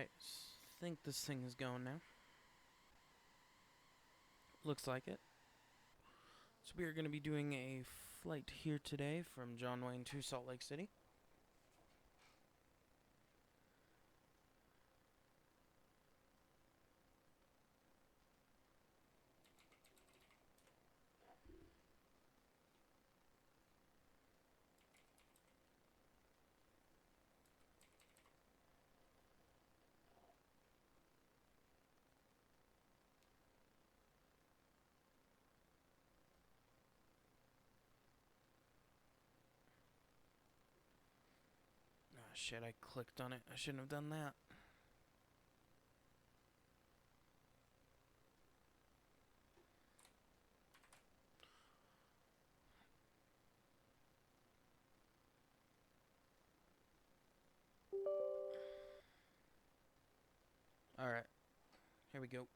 Alright, think this thing is going now. Looks like it. So we are going to be doing a flight here today from John Wayne to Salt Lake City. Ah, shit, I clicked on it. I shouldn't have done that. Alright, here we go.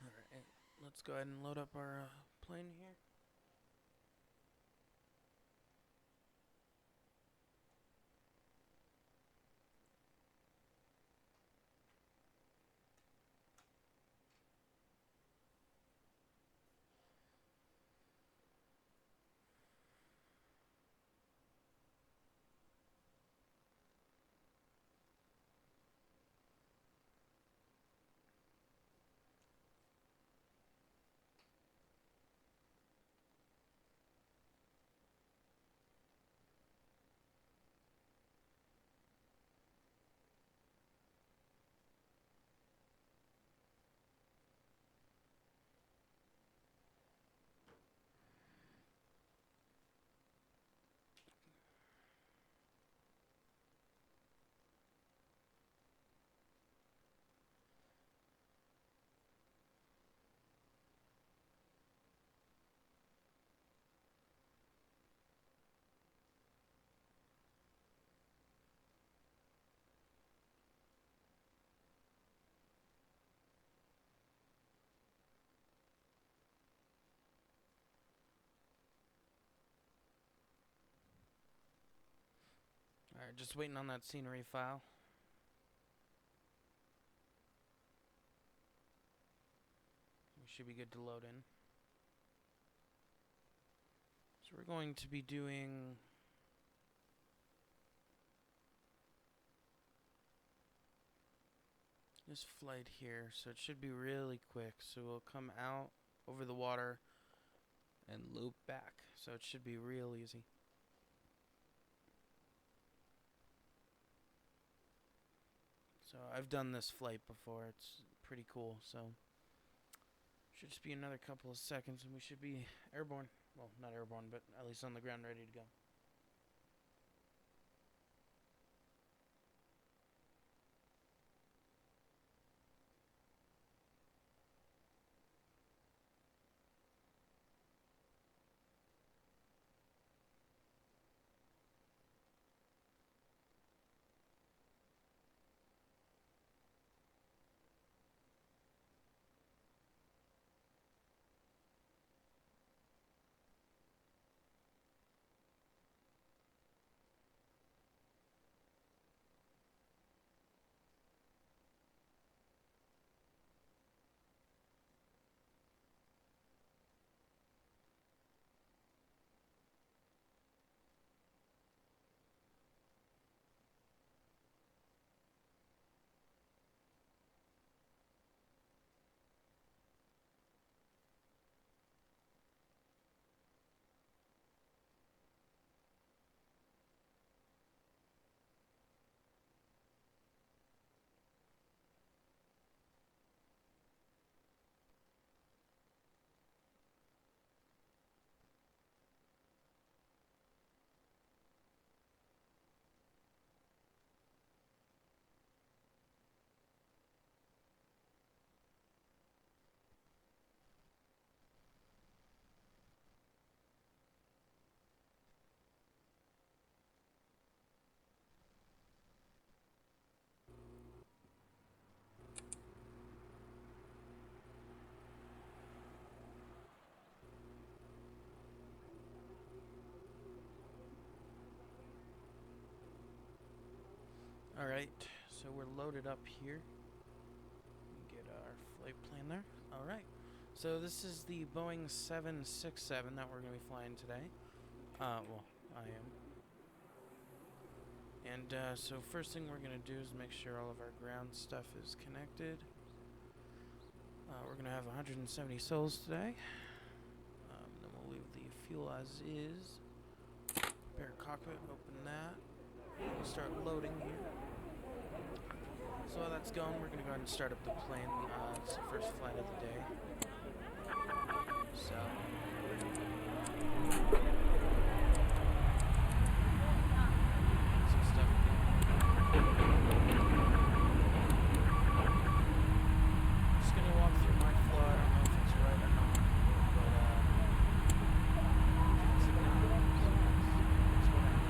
Alright, let's go ahead and load up our plane here. Alright, just waiting on that scenery file. We should be good to load in. So we're going to be doing this flight here, so it should be really quick. So we'll come out over the water and loop back, so it should be real easy. So I've done this flight before. It's pretty cool. So should just be another couple of seconds and we should be airborne. Well, not airborne, but at least on the ground, ready to go. Alright, so we're loaded up here. Get our flight plan there. Alright, so this is the Boeing 767 that we're going to be flying today. Well, I am. And so first thing we're going to do is make sure all of our ground stuff is connected. We're going to have 170 souls today. Then we'll leave the fuel as is. Prepare cockpit, open that. We'll start loading here. So while that's going, we're going to go ahead and start up the plane. It's the first flight of the day. So some stuff. Just going to walk through my flow. I don't know if it's right or not, but it's not. That's what I know.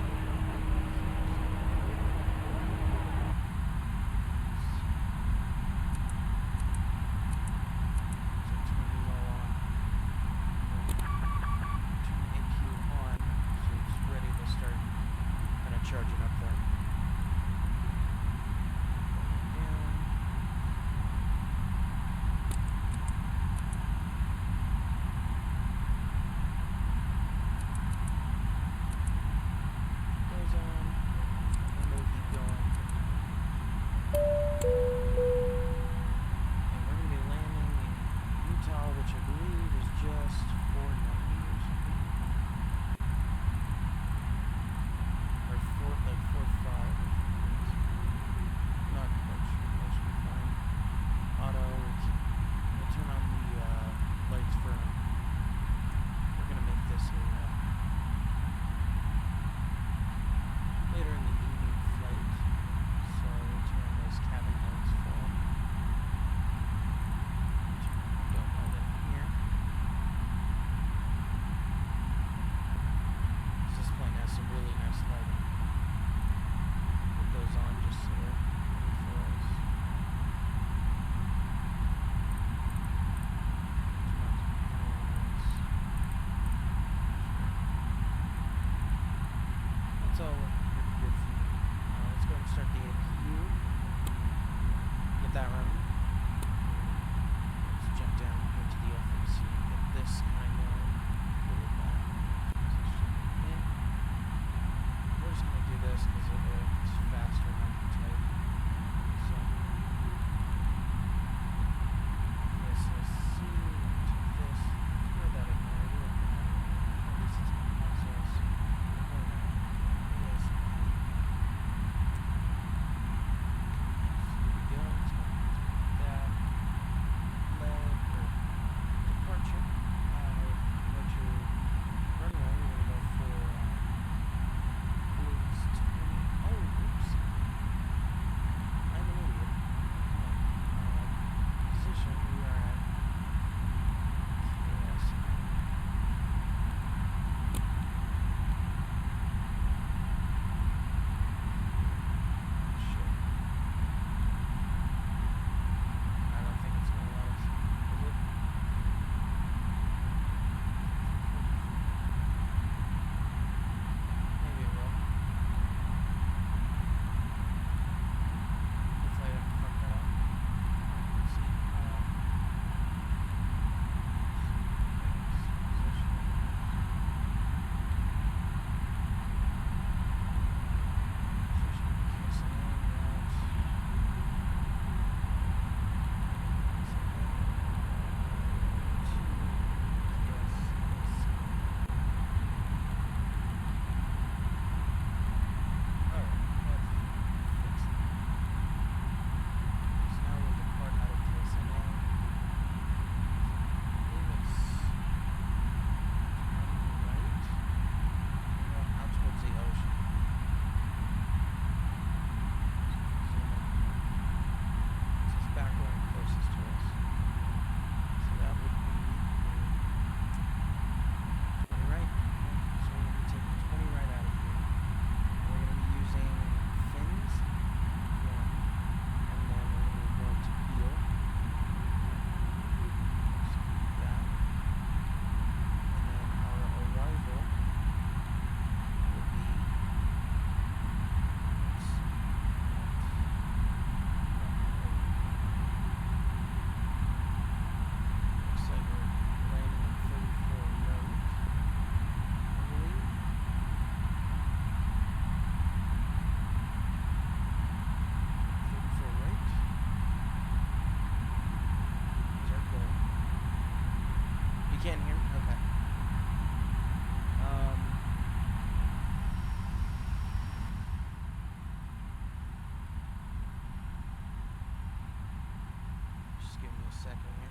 second here.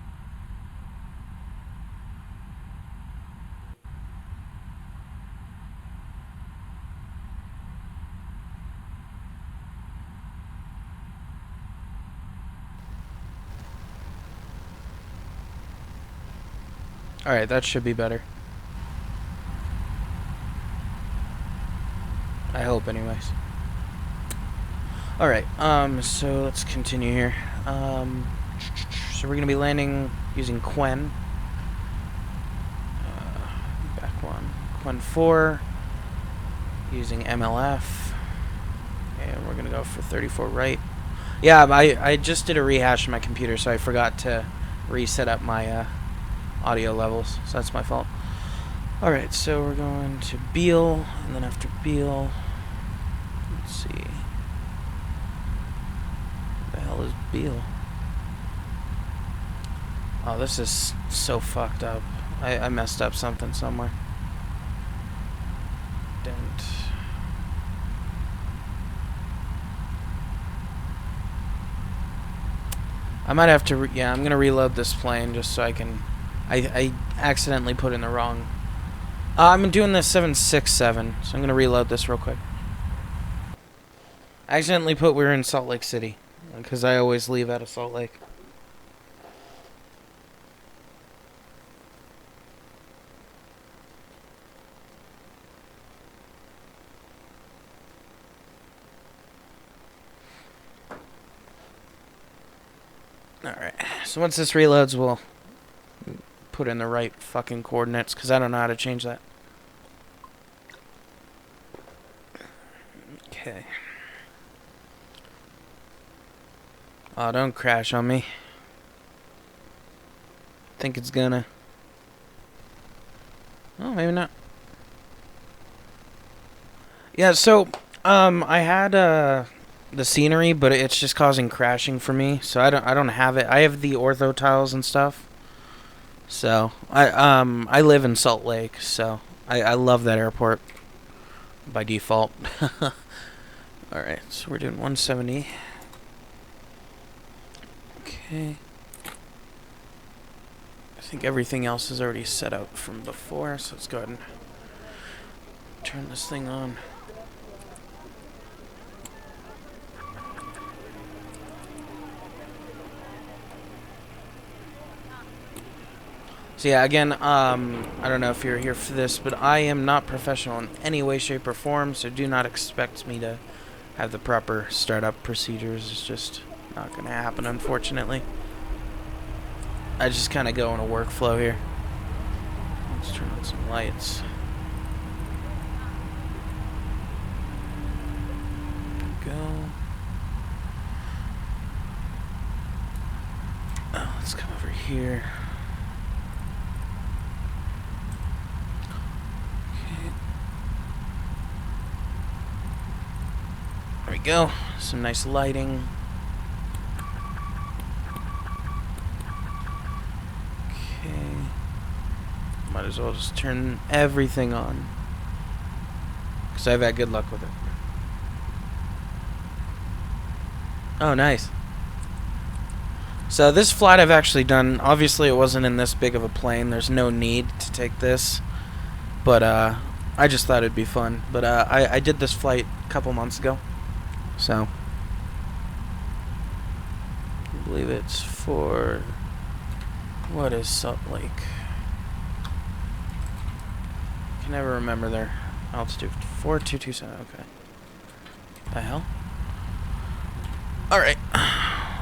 Alright, that should be better. I hope, anyways. Alright, so let's continue here. So we're going to be landing using Quen. Back one. Quen 4. Using MLF. And we're going to go for 34 right. Yeah, I just did a rehash on my computer, so I forgot to reset up my audio levels. So that's my fault. Alright, so we're going to Beale, and then after Beale, let's see. What the hell is Beale? Oh, this is so fucked up. I messed up something somewhere. Dent. I might have to, yeah, I'm going to reload this plane just so I can, I accidentally put in the wrong, I'm doing this 767, so I'm going to reload this real quick. I accidentally put we were in Salt Lake City, because I always leave out of Salt Lake. Alright, so once this reloads, we'll put in the right fucking coordinates, because I don't know how to change that. Okay. Oh, don't crash on me. Think it's gonna. Oh, maybe not. Yeah, so, I had, the scenery, but it's just causing crashing for me, so I don't have it. I have the ortho tiles and stuff. So, I live in Salt Lake, so I love that airport by default. Alright, so we're doing 170. Okay. I think everything else is already set up from before, so let's go ahead and turn this thing on. So yeah, again, I don't know if you're here for this, but I am not professional in any way, shape, or form, so do not expect me to have the proper startup procedures. It's just not going to happen, unfortunately. I just kind of go in a workflow here. Let's turn on some lights. There we go. Oh, let's come over here. There we go. Some nice lighting. Okay. Might as well just turn everything on, because I've had good luck with it. Oh, nice. So this flight I've actually done. Obviously, it wasn't in this big of a plane. There's no need to take this. But I just thought it'd be fun. But I did this flight a couple months ago. So, I believe it's for, what is Salt Lake? I can never remember their altitude. 4227, okay. What the hell? Alright,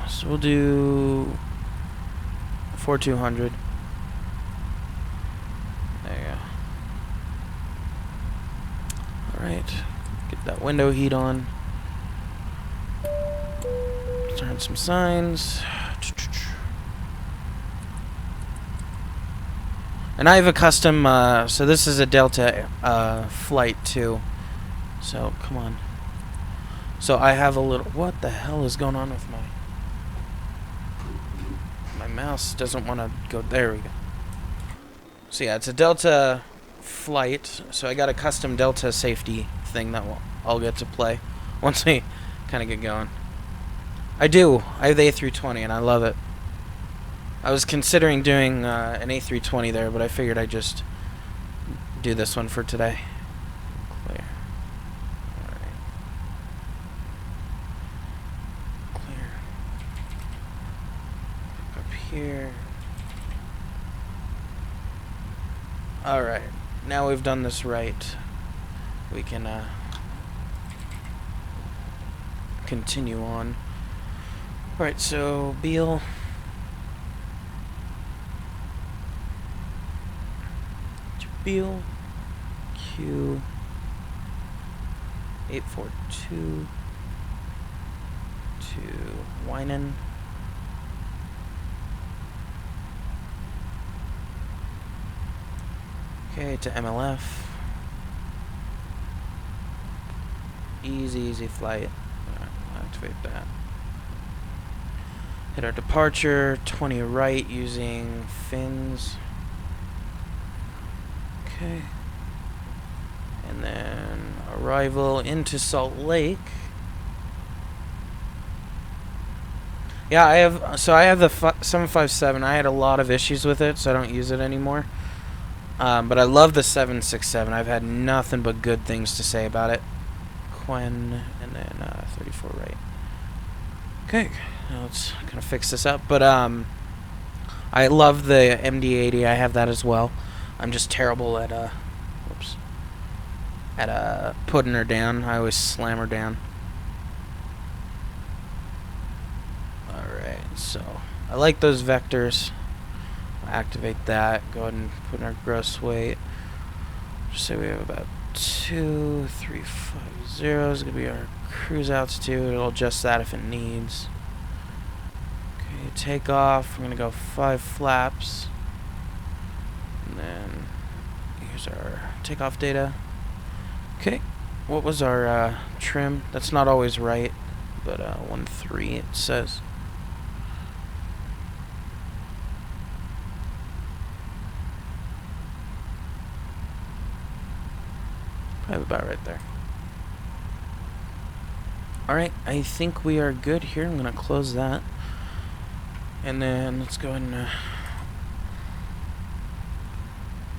so we'll do 4200. There you go. Alright, get that window heat on. Turn some signs. And I have a custom, so this is a Delta flight too. So, come on. So I have a little, what the hell is going on with my mouse doesn't want to go, there we go. So yeah, it's a Delta flight, so I got a custom Delta safety thing that I'll get to play once we kind of get going. I do. I have the A320 and I love it. I was considering doing an A320 there, but I figured I'd just do this one for today. Clear. Alright. Clear. Up here. Alright. Now we've done this right. We can continue on. Alright, so Beal. Beal. Q. 842. To Winan. Okay, to MLF. Easy flight. Activate that. Hit our departure, 20 right using fins. Okay. And then arrival into Salt Lake. Yeah, I have the 757. I had a lot of issues with it, so I don't use it anymore. But I love the 767. I've had nothing but good things to say about it. Quen, and then 34 right. Okay, now let's kind of fix this up. But I love the MD-80. I have that as well. I'm just terrible at putting her down. I always slam her down. Alright, so I like those vectors. Activate that. Go ahead and put in our gross weight. Just say we have about 2350 is gonna be our cruise altitude. It'll adjust that if it needs. Okay, take off. We're gonna go 5 flaps. And then here's our takeoff data. Okay, what was our trim? That's not always right, but 1.3 it says. Probably about right there. Alright, I think we are good here. I'm going to close that. And then let's go ahead and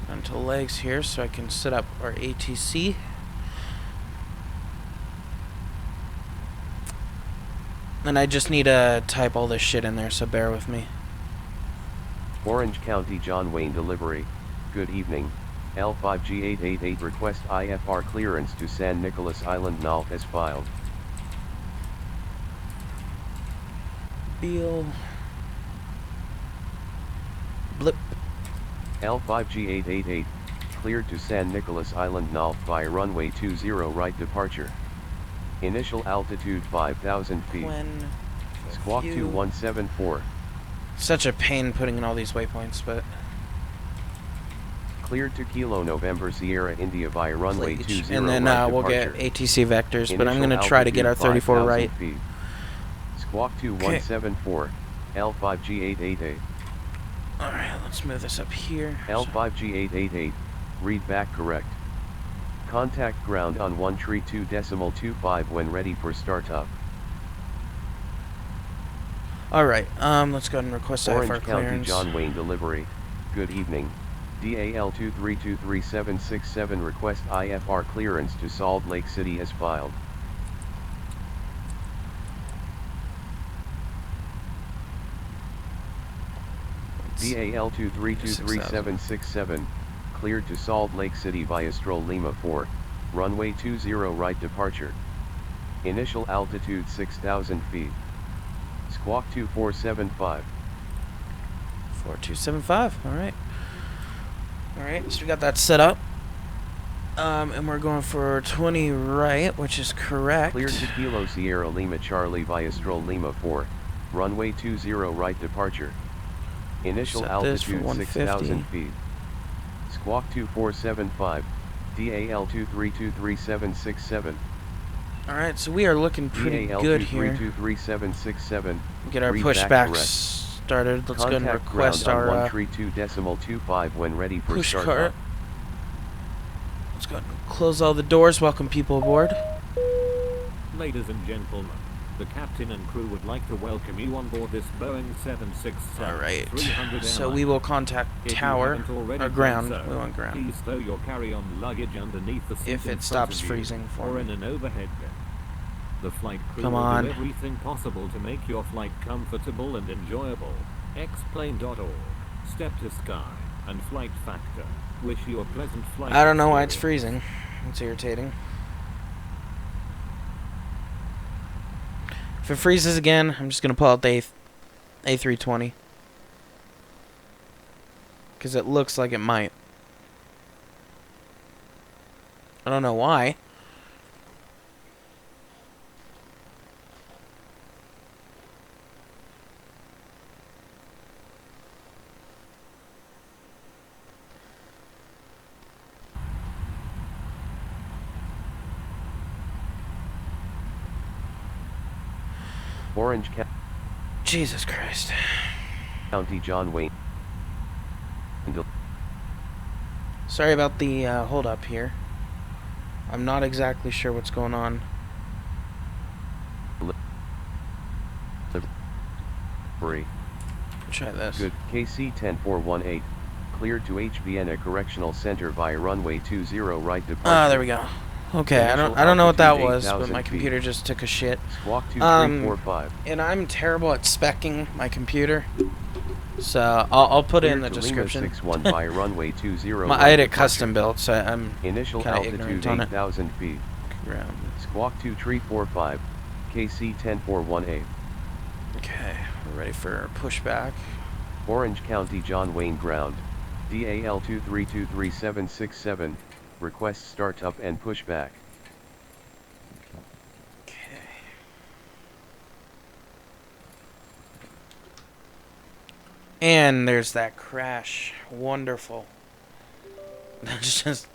onto legs here so I can set up our ATC. And I just need to type all this shit in there, so bear with me. Orange County John Wayne delivery. Good evening. L5G888 request IFR clearance to San Nicolas Island NALF as filed. Beal. Blip. L5G888 cleared to San Nicolas Island NALF via runway 20 right departure. Initial altitude 5,000 feet. Squawk 2174. Such a pain putting in all these waypoints, but... Cleared to Kilo November Sierra India via runway 20 and then right we'll departure. get ATC vectors, Initial but I'm going to try to get our 34 right. Feet. Squawk 2174, L5G888. Alright, let's move this up here. L5G888, read back correct. Contact ground on 132.25 when ready for startup. Alright, let's go ahead and request Orange IFR County clearance. John Wayne delivery. Good evening. DAL2323767 request IFR clearance to Salt Lake City as filed. DAL2323767 cleared to Salt Lake City via Stroll Lima 4, runway 20 right departure. Initial altitude 6,000 feet. Squawk 2475. 4275, alright. Alright, so we got that set up. And we're going for 20 right, which is correct. Cleared to Kilo Sierra Lima Charlie via Stroll Lima 4, runway 20 right departure. Initial altitude 6,000 feet. Squawk 2475, DAL2323767. Alright, so we are looking pretty good here. DAL2323767. Get our pushbacks started. Let's go and request our 132.25 when ready for push startup. cart. Let's go and close all the doors. Welcome people aboard. Ladies and gentlemen, The captain and crew would like to welcome you on board this Boeing 767. Alright, 300 so we will contact If you tower, haven't already or done ground, so, we want ground, please throw your carry-on luggage underneath the seat if in it front stops of you, freezing for or me. in an overhead bin. The flight crew Come will on. do everything possible to make your flight comfortable and enjoyable. Xplane.org, Step to Sky, and Flight Factor wish you a pleasant flight. I don't know why it's experience. freezing. It's irritating. If it freezes again, I'm just going to pull out the A320. Because it looks like it might. I don't know why. Orange Jesus Christ. County John Wayne. Sorry about the hold up here. I'm not exactly sure what's going on. Try this. Good. KC-10418. Cleared to HBN Correctional Center via runway 20 right departure. Ah, there we go. Okay, I don't know what that was, but my computer just took a shit. Squawk 2345. And I'm terrible at speccing my computer, so I'll put it in the description. 61 via runway 20 I had it custom built, so I'm initial kinda altitude ignorant on it. 8,000 feet. Ground. Squawk 2345. KC-10418. Okay, we're ready for pushback. Orange County John Wayne Ground. DAL 23233767. Request startup and pushback. Okay. And there's that crash. Wonderful. That's just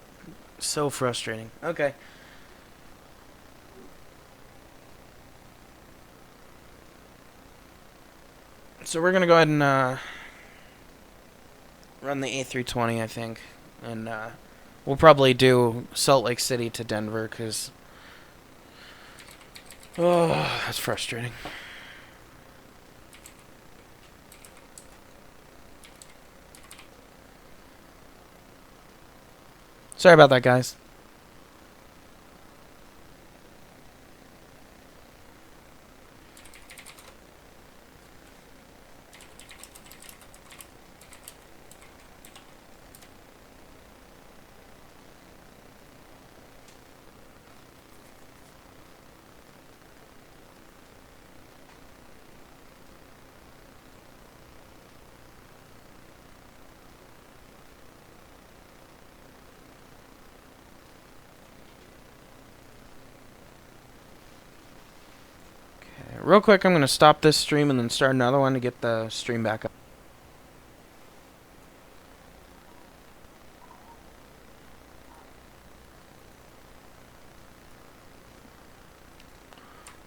so frustrating. Okay. So we're gonna go ahead and run the A320, I think, and we'll probably do Salt Lake City to Denver, because that's frustrating. Sorry about that, guys. Real quick, I'm going to stop this stream and then start another one to get the stream back up.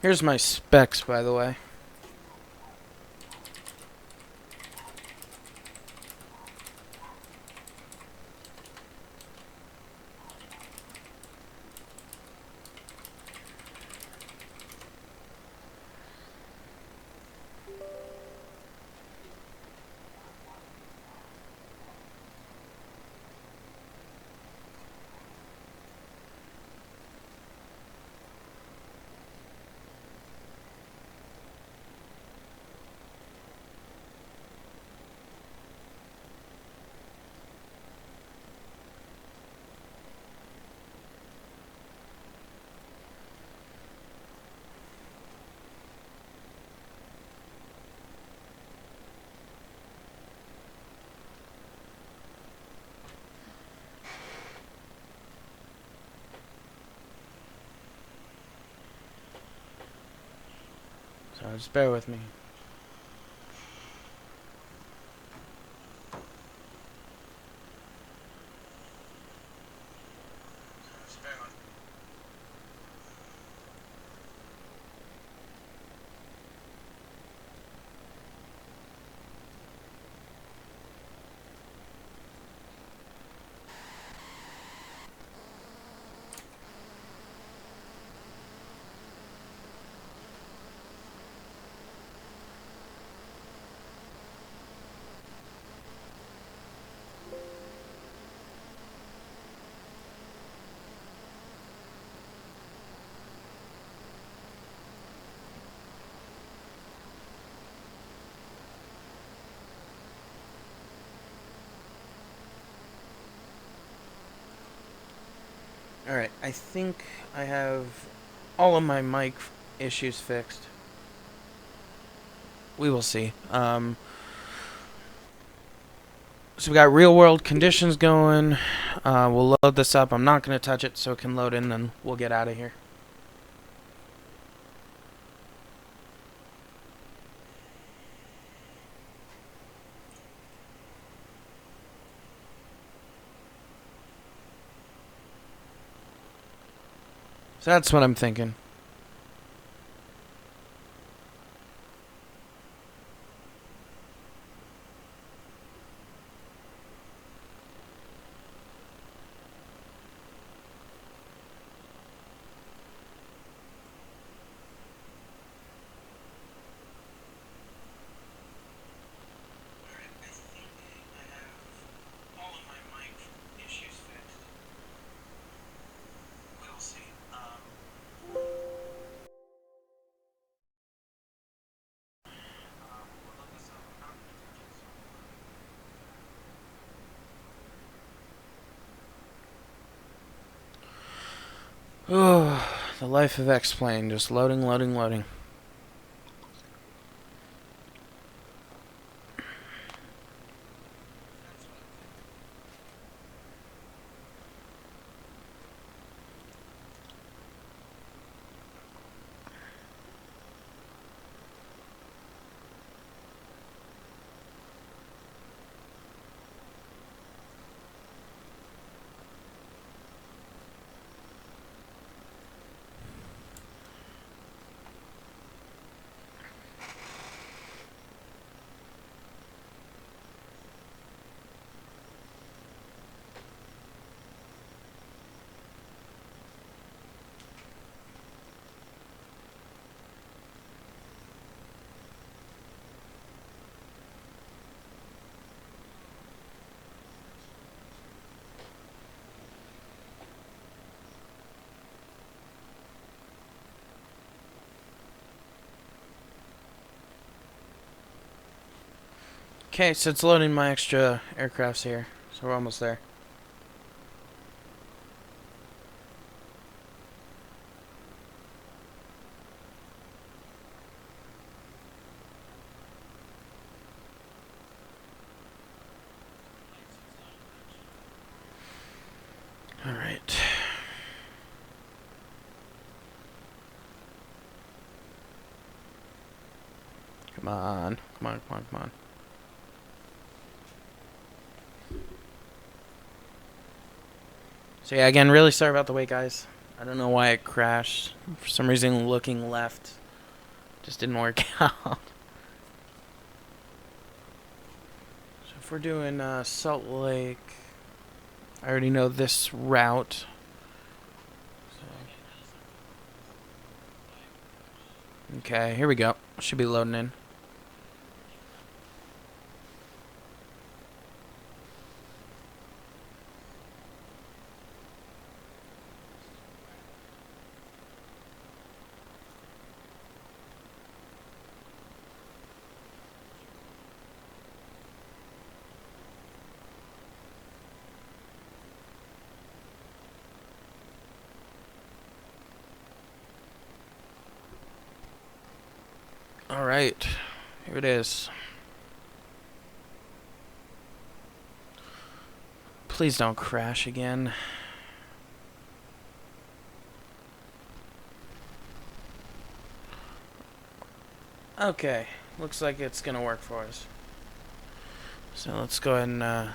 Here's my specs, by the way. So just bear with me. I think I have all of my mic issues fixed. We will see. So we got real world conditions going. We'll load this up. I'm not going to touch it so it can load in, then we'll get out of here. So that's what I'm thinking. Oh, the life of X-Plane, just loading, loading, loading. Okay, so it's loading my extra aircrafts here. So we're almost there. All right. Come on. Come on, come on, come on. So yeah, again, really sorry about the wait, guys. I don't know why it crashed. For some reason, looking left just didn't work out. So if we're doing Salt Lake, I already know this route. So. Okay, here we go. Should be loading in. Alright, here it is. Please don't crash again. Okay, looks like it's gonna work for us. So let's go ahead and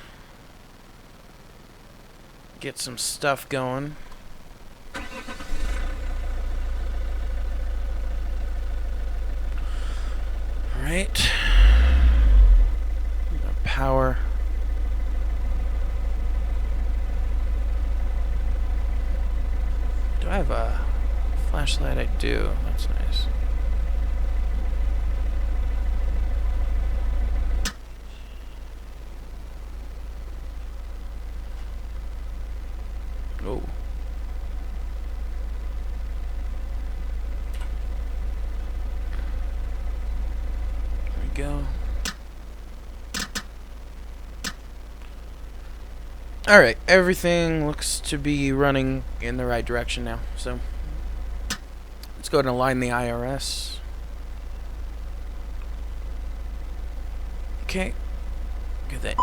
get some stuff going. Alright. Power. Do I have a flashlight? I do. That's nice. Oh. There we go. Alright, everything looks to be running in the right direction now. So, let's go ahead and align the IRS. Okay. Get that.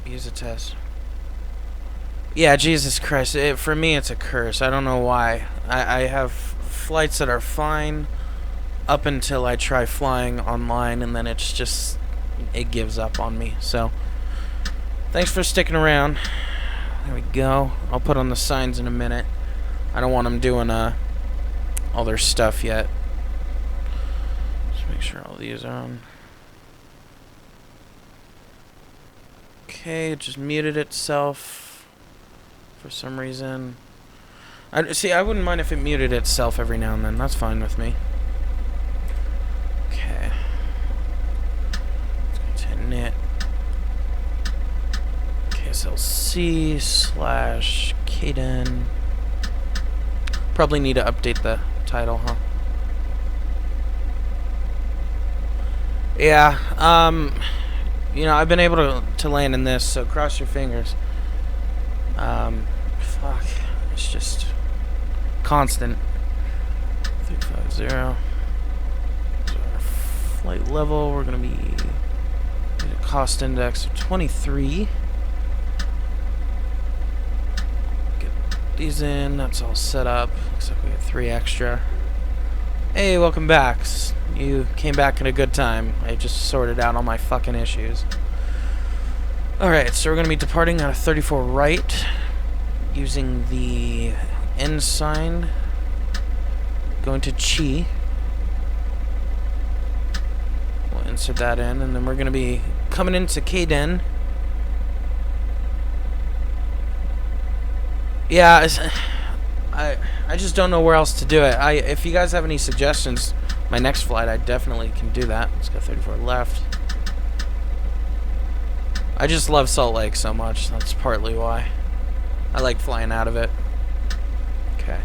Use a test. Yeah, Jesus Christ. For me, it's a curse. I don't know why. I have flights that are fine up until I try flying online, and then it's just, it gives up on me. So, thanks for sticking around. There we go. I'll put on the signs in a minute. I don't want them doing all their stuff yet. Just make sure all these are on. Okay, it just muted itself for some reason. I wouldn't mind if it muted itself every now and then. That's fine with me. Okay. Let's go to knit. KSLC-KDEN. Probably need to update the title, huh? Yeah, you know, I've been able to land in this, so cross your fingers. Fuck. It's just constant. 350. So our flight level, we're going to be at a cost index of 23. Get these in. That's all set up. Looks like we have 3 extra. Hey, welcome back. You came back in a good time. I just sorted out all my fucking issues. Alright, so we're going to be departing out of 34 right, using the N sign, going to Chi. We'll insert that in, and then we're going to be coming into KDEN. Yeah, I just don't know where else to do it. If you guys have any suggestions, my next flight, I definitely can do that. Let's go 34 left. I just love Salt Lake so much. That's partly why. I like flying out of it. Okay.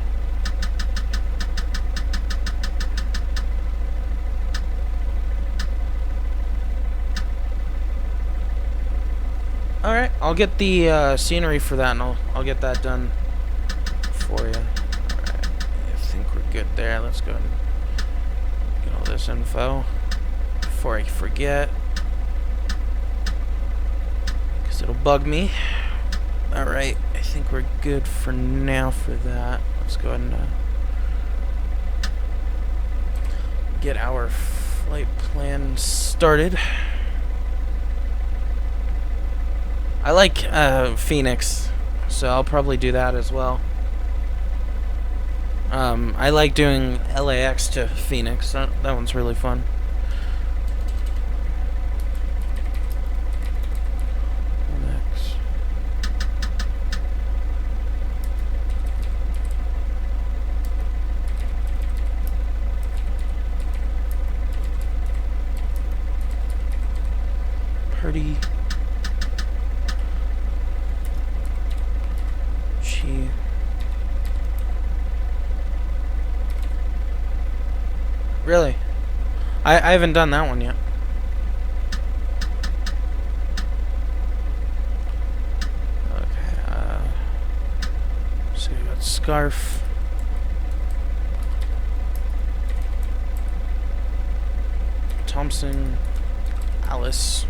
Alright, I'll get the scenery for that, and I'll get that done for you. Alright, I think we're good there. Let's go ahead and get all this info before I forget, because it'll bug me. Alright, I think we're good for now for that. Let's go ahead and get our flight plan started. I like Phoenix, so I'll probably do that as well. I like doing LAX to Phoenix. That one's really fun. Next. Purdy. Really? I haven't done that one yet. Okay, so we got Scarf. Thompson. Alice.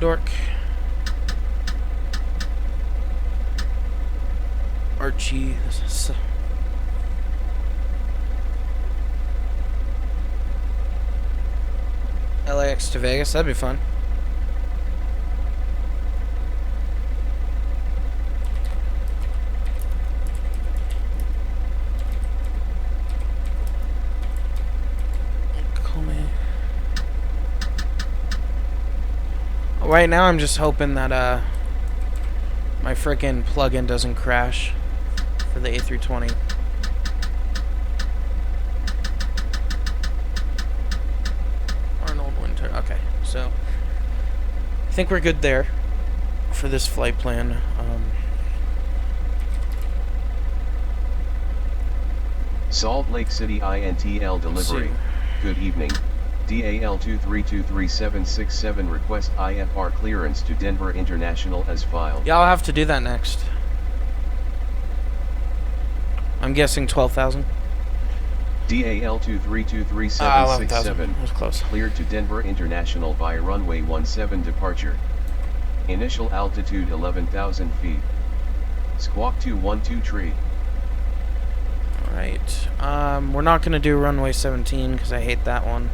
Dork. Archie. LAX to Vegas, that'd be fun. Call me. Right now I'm just hoping that my frickin' plugin doesn't crash for the A320. Okay, so I think we're good there for this flight plan. Salt Lake City INTL delivery. Good evening. DAL23236767 request IFR clearance to Denver International as filed. Yeah, I'll have to do that next. I'm guessing 12,000. DAL23236767 11,000. That was close. cleared to Denver International via runway 17 departure. Initial altitude 11,000 feet. Squawk 212 tree. Alright. We're not going to do runway 17 because I hate that one.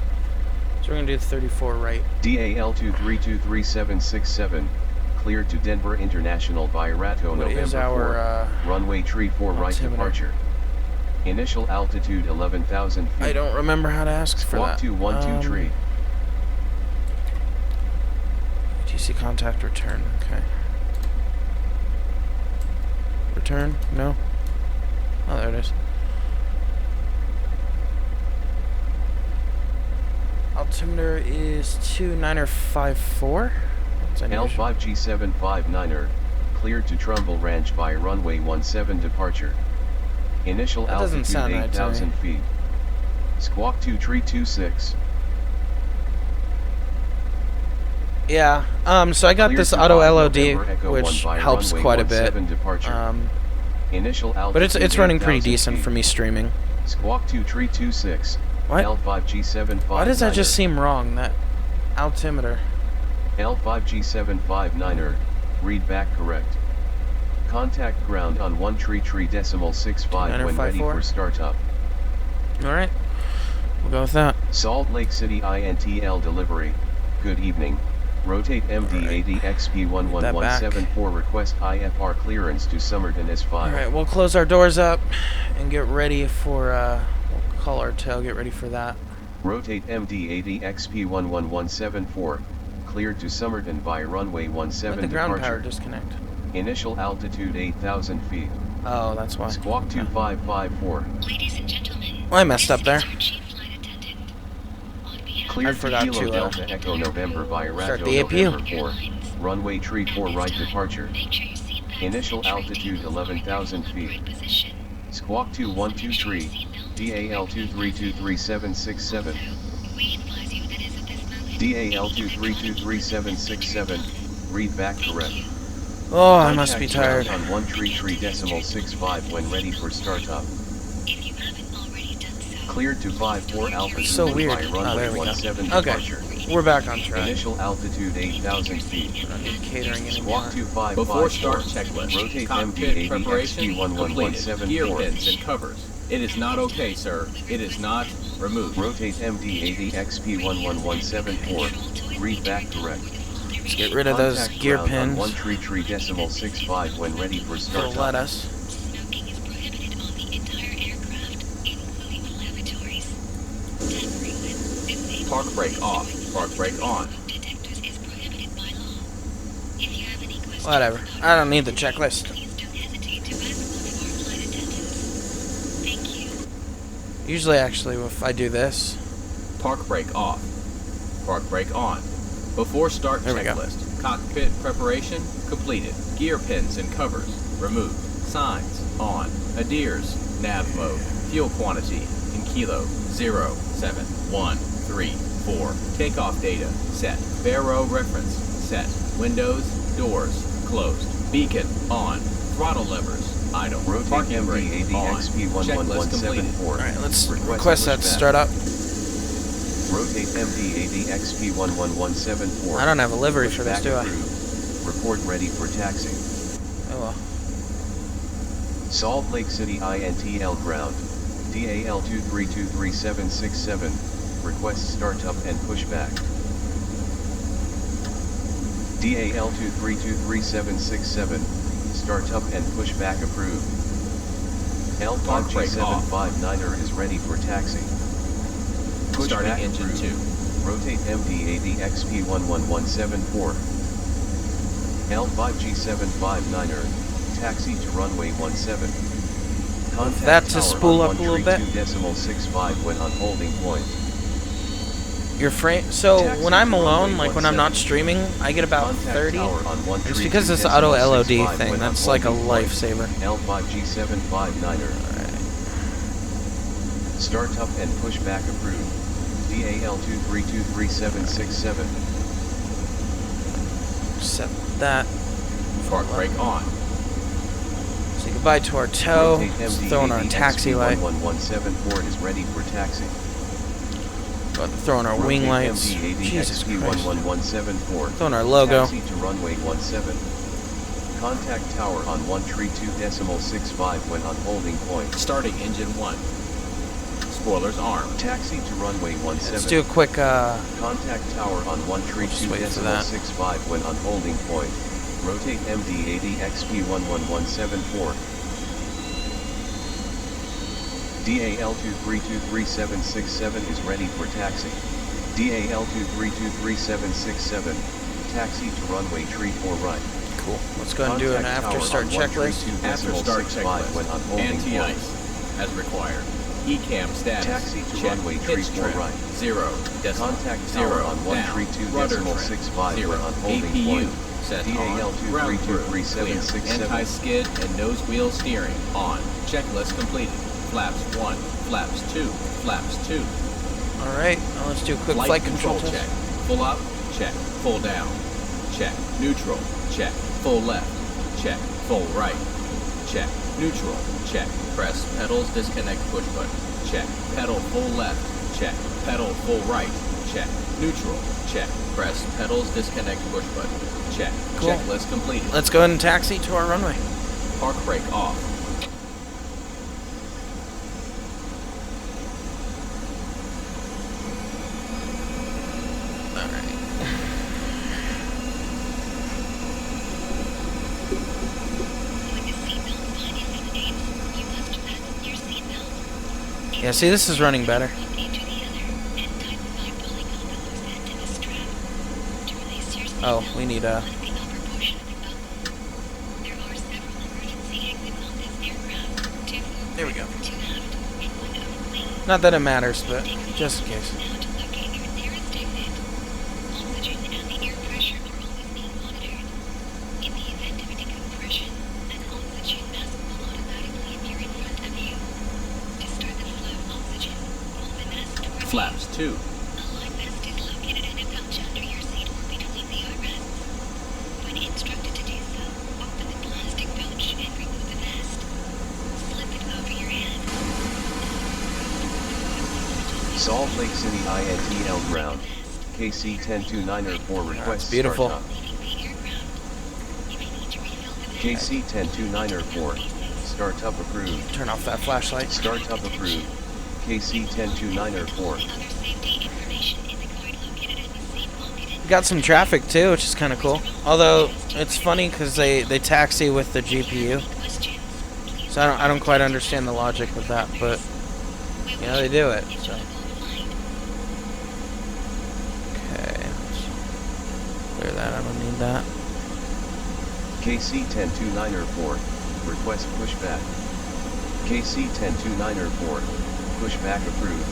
So we're going to do 34 right. DAL23236767 cleared to Denver International via Rato What is November our 4, runway tree 4 right altimeter? departure. Initial altitude 11,000 feet. I don't remember how to ask for Squawk that. 212 tree. TC contact return. Okay. Return? No? Oh, there it is. Altimeter is 2954. That's unusual. L5G759er, cleared to Trumbull Ranch via runway 17 departure. Initial That doesn't altitude sound right to 8,000 me. feet. Squawk 2 tree 26. Yeah. So I got Cleared this to auto 5 LOD, November Echo 1 which via helps runway quite a bit. 17 departure. Initial altitude But it's running pretty 8,000 decent feet. for me streaming. Squawk 2 tree 26. What? L5G759er. Why does that just seem wrong? That altimeter. L5G759er, read back correct. Contact ground on 1 tree 65 when ready 2954. for startup. Alright. We'll go with that. Salt Lake City INTL delivery. Good evening. Rotate MD80 XP11174 request IFR clearance to Somerton as filed. Alright, we'll close our doors up and get ready for, we'll call our tail, get ready for that. Rotate MD80 XP11174, cleared to Somerton via runway 17 Let the ground departure. power disconnect. Initial altitude 8,000 feet. Oh, that's why. Squawk 2554. Ladies and gentlemen, Well, I messed up there. this is our chief flight attendant. On behalf Cleared I forgot Kilo to, Delta Echo November via start Rato the APU. November 4, runway tree 4 right departure. make sure your seatbelts Initial and tray altitude tables are in 11,000 their feet. upright position. Squawk 212 tree. DAL23233767. Also, we advise you that as of this moment, DAL23233767. Read back correct. Oh, I must be Contact tired. ground on 1 tree 65 when ready for startup. if you haven't already done so, Cleared to 54 Alpha. So Zulu weird. via Oh, runway there we go. 17 Okay, departure. we're back on track. Initial altitude 8,000 feet. I don't need catering anymore. Squawk 2554. Before start checklist. Rotate Cockpit MD80 preparation completed. Gear XP11174. pins and covers. It is not okay, sir. It is not removed. Rotate MD80 XP11174. Read back correct. Let's get rid of those Contact gear ground on pins. 1 tree 65 when ready for It'll startup. let us. smoking is prohibited on the entire aircraft, including the lavatories. Tampering with, disabling, Park brake off. Park brake on. detectors is prohibited by law. If you have any questions Whatever. about I don't need the checklist. please don't hesitate to ask one of our flight attendants. Thank you. Usually, actually, if I do this, Park brake off. Park brake on. Before start There we go. checklist. Cockpit preparation completed. Gear pins and covers removed. Signs on. Adheres. Nav mode. Fuel quantity in kilo 07134. Takeoff data set. Barrow reference set. Windows, doors closed. Beacon on. Throttle levers idle. Rotate Parking brake MD80 on. Checklist completed. XP11174. alright, let's Request request that to pushback. start up. Rotate MD80 XP11174. I don't have a livery for this, Pushback do I? approved. Report ready for taxi. Oh well. Salt Lake City INTL ground. DAL23233767. Request startup and pushback. DAL23233767. Startup and pushback approved. L5G759er is ready for taxi. Starting Pushback engine approved. 2. Rotate MD80 XP11174. L5G759er, taxi to runway 17. Contact That to tower spool on up a 1 little tree bit. 2.65 when on holding point. Your frame. So Taxi when I'm to runway alone, like when I'm not 17. streaming, I get about Contact 30. tower on 1 It's tree because this auto 2.65 LOD when thing. on That's like a holding point. lifesaver. L5G759er. Alright. Startup and pushback approved. DAL23233767. Set that. Park brake on. Say goodbye to our tow. Rotate Let's MD throw in our taxi light. 1117 is ready for taxi. Throw in our wing lights. Jesus Christ. 1117 Throw in our logo. Taxi to runway 17. Contact tower on 132.65 when on holding point. Starting engine 1. Spoilers armed. Taxi to runway 17. Let's do a quick Contact tower on Just wait for that. 132.65 when on holding point. Rotate MD80 XP 11174. DAL23233767 is ready for taxi. DAL23233767. Taxi to runway 34 right. Cool. Let's go ahead and do an after start checklist. After start checklist. When on holding point. Anti-ice. As required. ECAM status. Taxi to check. runway Pitch 34 trim. right. 0. Decimal. Contact 0. tower on Down. Rudder trim. 132.65 0. when on holding APU. point. Set on. DAL23233767. Ground crew. Clear. Anti-skid and nose wheel steering. On. Checklist completed. Flaps 1. Flaps 2. Flaps 2. Alright, now let's do a quick flight control test. check. Full up. Check. Full down. Check. Neutral. Check. Full left. Check. Full right. Check. Neutral. Check. Press pedals disconnect push button. Check. Pedal full left. Check. Pedal full right. Check. Neutral. Check. Press pedals disconnect push button. Check. Cool. Checklist completed. Let's go ahead and taxi to our runway. Park brake off. When the seatbelt sign is enabled, you must fasten your seatbelt. Yeah, see, this is running better. One end to the other and tighten by pulling on the loose end of the strap. To release your seatbelt, Oh, we need on the upper portion of the belt. There are several emergency exits on this aircraft. Two forward, There we go. two aft, and one overwing. Not that it matters, but just in case. Now to locate your nearest exit. Oxygen and the air pressure are always being monitored. In the event of a decompression, an oxygen mask will automatically appear in front of you. To start the flow of oxygen, pull the mask toward Flaps 2. you. A life vest is located in a pouch under your seat or between the armrests. When instructed to do so, open the plastic pouch and remove the vest. Slip it over your hand. Salt Lake City INTL ground. KC-102904 requests beautiful. startup. Leaving the aircraft. You may need to refill the vest. KC-102904. Startup approved. Turn off that flashlight. Startup approved. KC-102904. Other safety information in the card located in the seat pocket and Got some traffic too, which is kind of cool. Although it's funny because they taxi with the GPU, questions. Please so I don't quite understand the logic with that, but yeah, they do it. So okay, let's clear that. I don't need that. KC-102904. Request pushback. KC-102904. Pushback approved.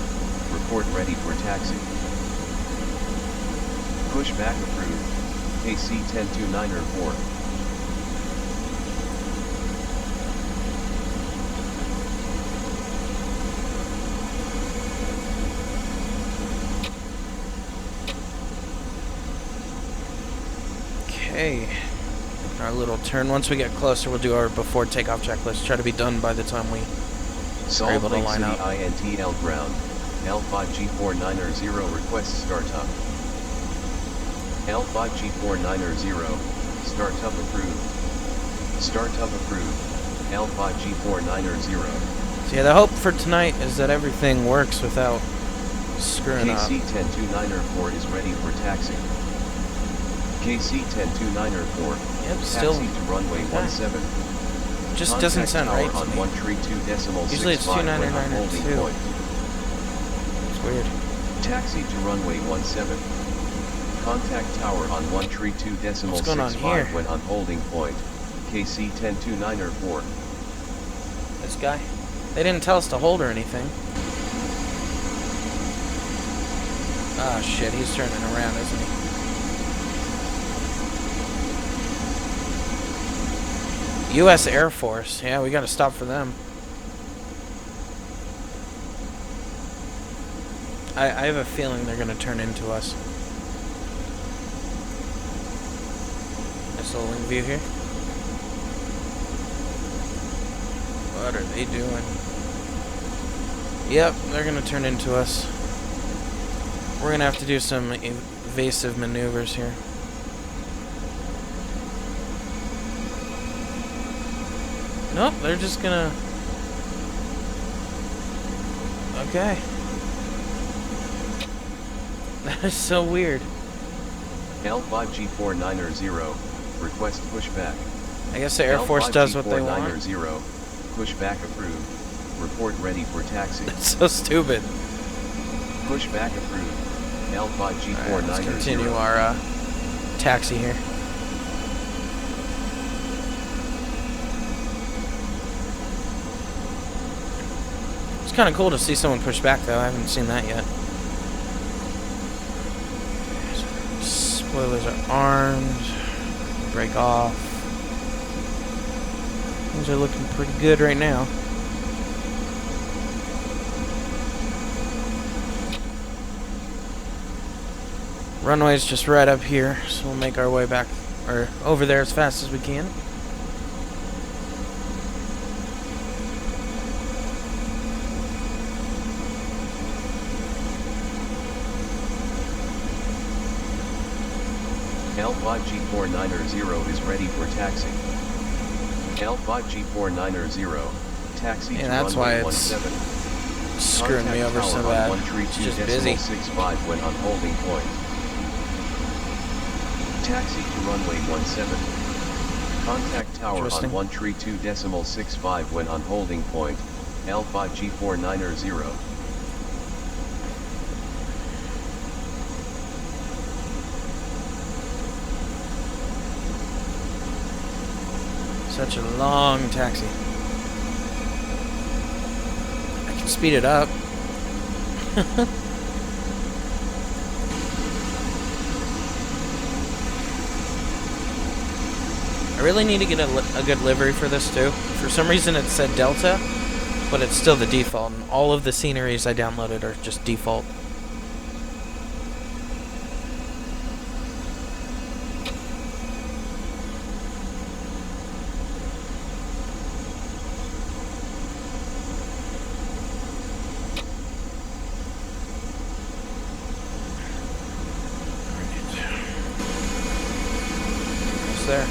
Report ready for taxi. Pushback approved. KC-102904. Okay, our little turn. Once we get closer, we'll do our before takeoff checklist. Try to be done by the time we Salt able to Lake line City up. INTL ground. L5G490 request startup. L5G490. Startup approved. Startup approved. L5G490. So yeah, the hope for tonight is that everything works without screwing up. KC-102904 is ready for taxi. KC-102904. Yep, still Taxi to runway 17. just doesn't Contact sound tower right to on me. 132.65 Usually it's when on 299 or holding 2. point. It's weird. Taxi to runway 17. Contact tower on 132.65 What's going on here? when on holding point. KC-102904. This guy. They didn't tell us to hold or anything. Ah, shit, he's turning around, isn't he? U.S. Air Force. Yeah, we gotta stop for them. I have a feeling they're gonna turn into us. Nice little link view here. What are they doing? Yep, they're gonna turn into us. We're gonna have to do some evasive maneuvers here. Nope, they're just gonna... Okay. That is so weird. L5G490, request pushback. I guess the Air Force does what they want. L5G490, pushback approved. Report ready for taxi. That's so stupid. Pushback approved. L5G490. Alright, let's continue our taxi here. It's kind of cool to see someone push back, though. I haven't seen that yet. Spoilers are armed. Break off. Things are looking pretty good right now. Runway's just right up here, so we'll make our way back, or over there as fast as we can. L5G490 is ready for taxi. L5G490, taxi to that's why runway it's 17. screwing me over so bad. It's just busy. 65 when on holding point. Taxi to runway 17. Contact tower Interesting. on 132.65 when on holding point. L5G490. Such a long taxi. I can speed it up. I really need to get a good livery for this too. For some reason it said Delta, but it's still the default. And all of the sceneries I downloaded are just default. There.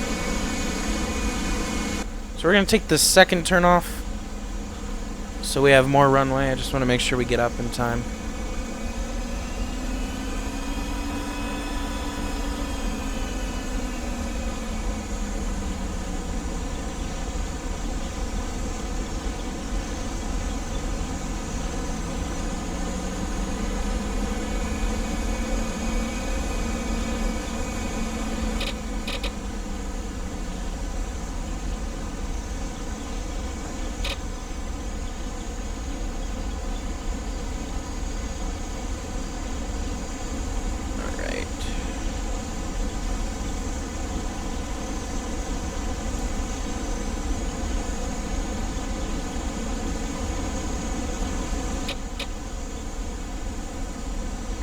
So we're going to take the second turn off so we have more runway. I just want to make sure we get up in time.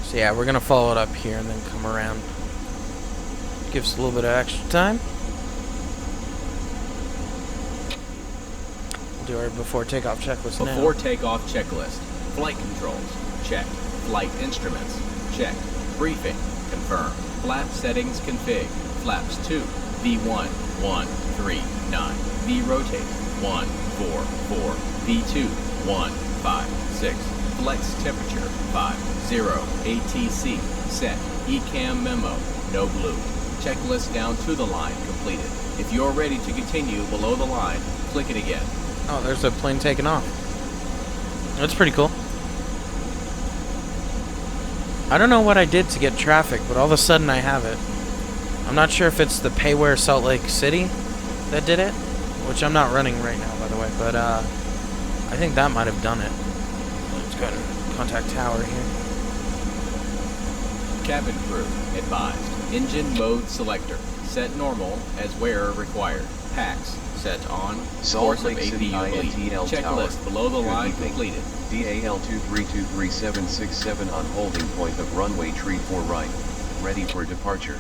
So yeah, we're gonna follow it up here and then come around. Gives a little bit of extra time. We'll do our before takeoff checklist now. Before takeoff checklist. Flight controls. Check. Flight instruments. Check. Briefing. Confirm. Flap settings config. Flaps 2. V1. 1. 3. 9. V rotate. 1. 4. 4. V2. 1. 5. 6. Flex temperature. 5. 0. ATC. Set. ECAM memo. No blue. Checklist down to the line completed. If you're ready to continue below the line, click it again. Oh, there's a plane taking off. That's pretty cool. I don't know what I did to get traffic, but all of a sudden I have it. I'm not sure if it's the Payware Salt Lake City that did it, which I'm not running right now, by the way, but I think that might have done it. Let's go to contact tower here. Cabin crew, advised. Engine mode selector. Set normal as wearer required. Packs, set on. Salt Course of Lake City APU bleed. INTL Tower. Checklist below the Good line evening. completed. DAL 2323767 on holding point of runway tree 4 right. Ready for departure.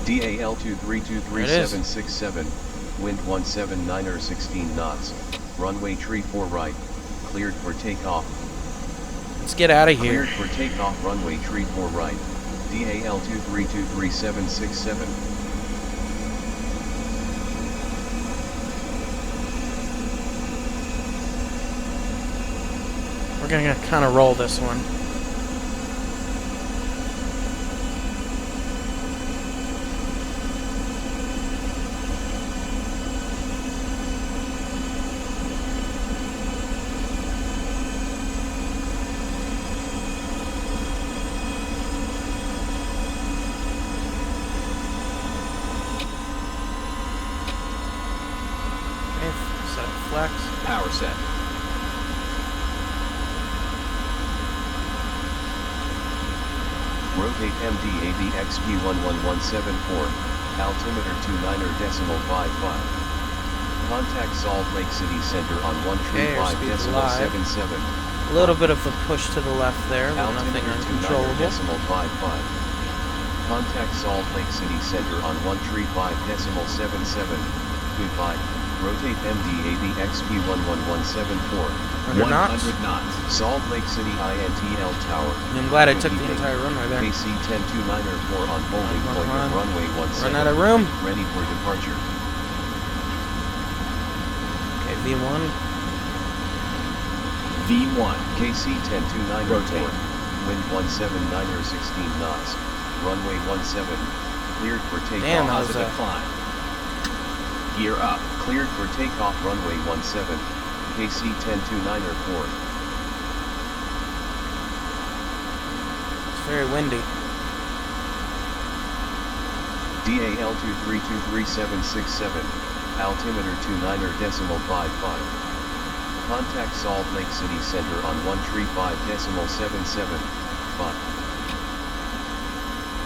DAL 2323767, wind 179 or 16 knots, runway tree 4 right, cleared for takeoff. Let's get out of here. Cleared for takeoff, runway tree 4 right, DAL 2323767. We're gonna kind of roll this one. Okay, set up flex. Power set. Rotate MDAV XP11174, altimeter 29.55. Contact Salt Lake City Center on Okay, airspeed's live. 135.77. A little bit of a push to the left there, but nothing Altimeter uncontrollable. 29.55. Contact Salt Lake City Center on 135.77. Goodbye. Rotate MDAV XP11174. 100 knots. 100 knots. Salt Lake City INTL Tower. I'm glad I Good took the evening. entire runway there. KC 102904 on holding Come point on. of runway 17. Run out of room. Ready for departure. Okay, V1. V1. KC 102904. Rotate. Wind 179 or 16 knots. Runway 17. Cleared for takeoff. Damn, that was Positive climb. Gear up. Cleared for takeoff, runway 17. KC 102904. It's very windy. DAL 2323767. Altimeter 29.55. Contact Salt Lake City Center on 135.77.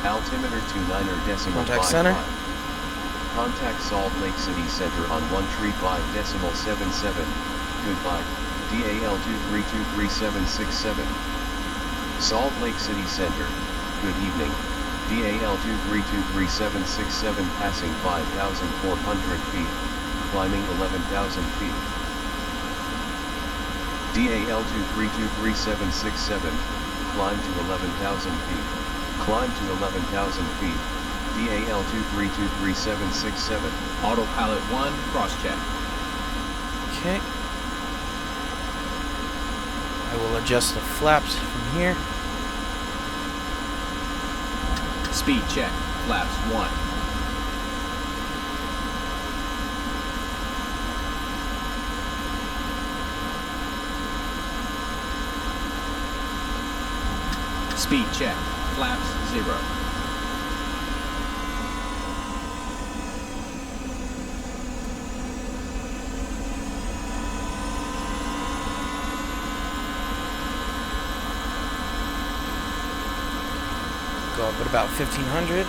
Altimeter 29.55. Contact center. Contact Salt Lake City Center on 135.77. Goodbye. DAL 2323767. Salt Lake City Center. Good evening. DAL 2323767 passing 5,400 feet. Climbing 11,000 feet. DAL 2323767. Climb to 11,000 feet. Climb to 11,000 feet. DAL 2323767. Autopilot 1. Cross-check. Okay. I will adjust the flaps from here. Speed check. Flaps 1. Speed check. Flaps 0. Go up at about 1,500.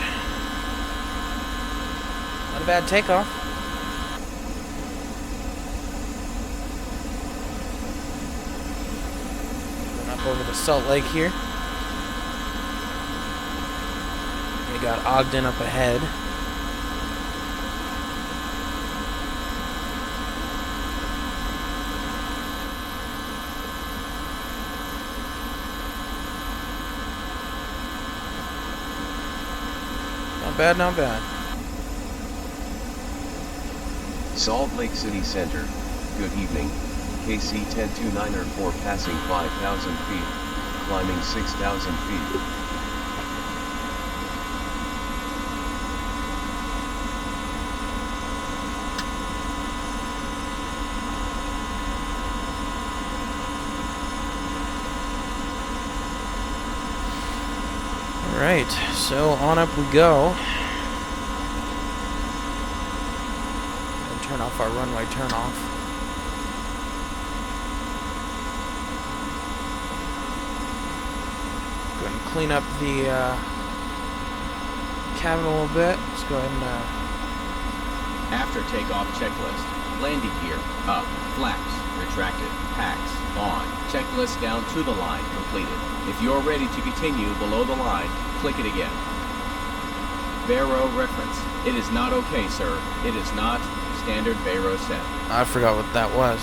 Not a bad takeoff. Going up over the Salt Lake here. We got Ogden up ahead. Not bad, not bad. Salt Lake City Center. Good evening. KC 10294 passing 5,000 feet. Climbing 6,000 feet. Alright, so on up we go. And turn off our runway turn off. Go ahead and clean up the cabin a little bit. Let's go ahead and After takeoff checklist. Landing gear up, flaps, retracted, packs, on. Checklist down to the line, completed. If you're ready to continue below the line, click it again. Baro reference. It is not okay, sir. It is not standard Baro set. I forgot what that was.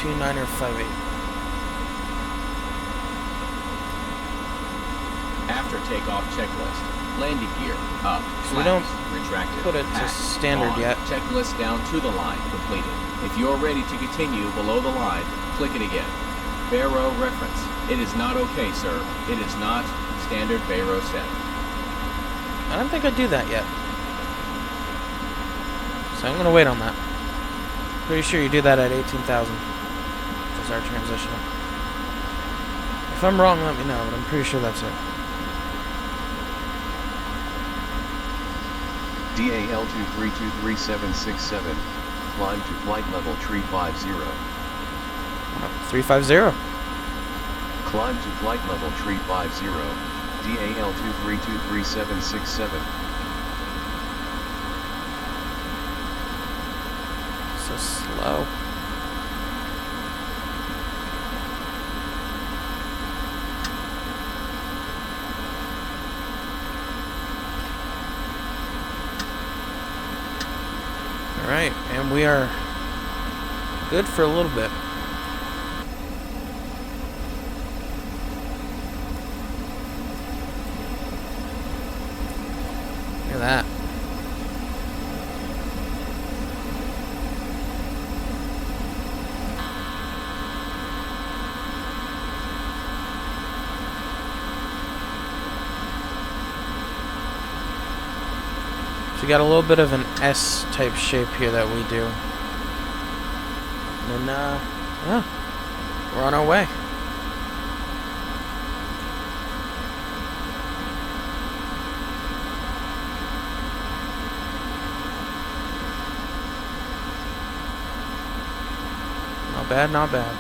29 or 58. After takeoff checklist. Landing gear up, So we flaps, don't retracted, put it to packs, standard on. yet. Checklist down to the line, completed. If you're ready to continue below the line, click it again. Baro reference. It is not okay, sir. It is not standard Baro set. I don't think I do that yet. So I'm going to wait on that. Pretty sure you do that at 18,000. Which is our transitional. If I'm wrong, let me know, but I'm pretty sure that's it. DAL232377, climb to flight level 350. 350. Climb to flight level 350, DAL232377. So slow. Alright, and we are good for a little bit. Look at that. So we got a little bit of an S type shape here that we do. And yeah, we're on our way. Not bad, not bad.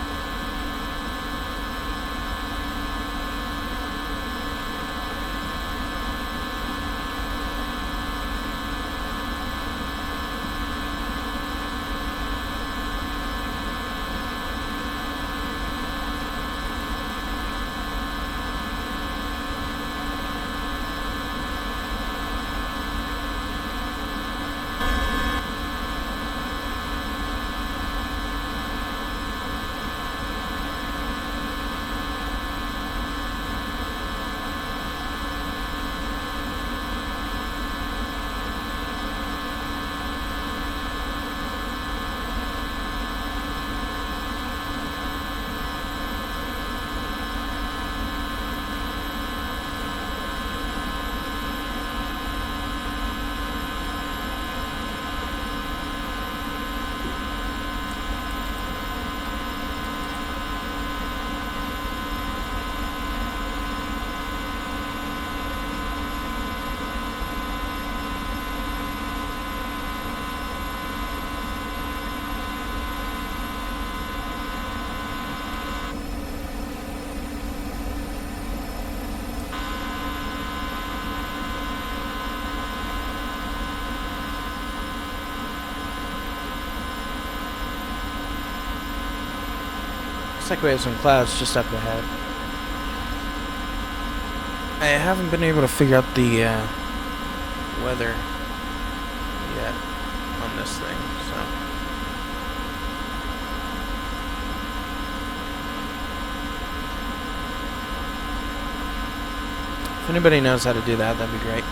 Looks like we have some clouds just up ahead. I haven't been able to figure out the weather yet on this thing, so. If anybody knows how to do that, that'd be great.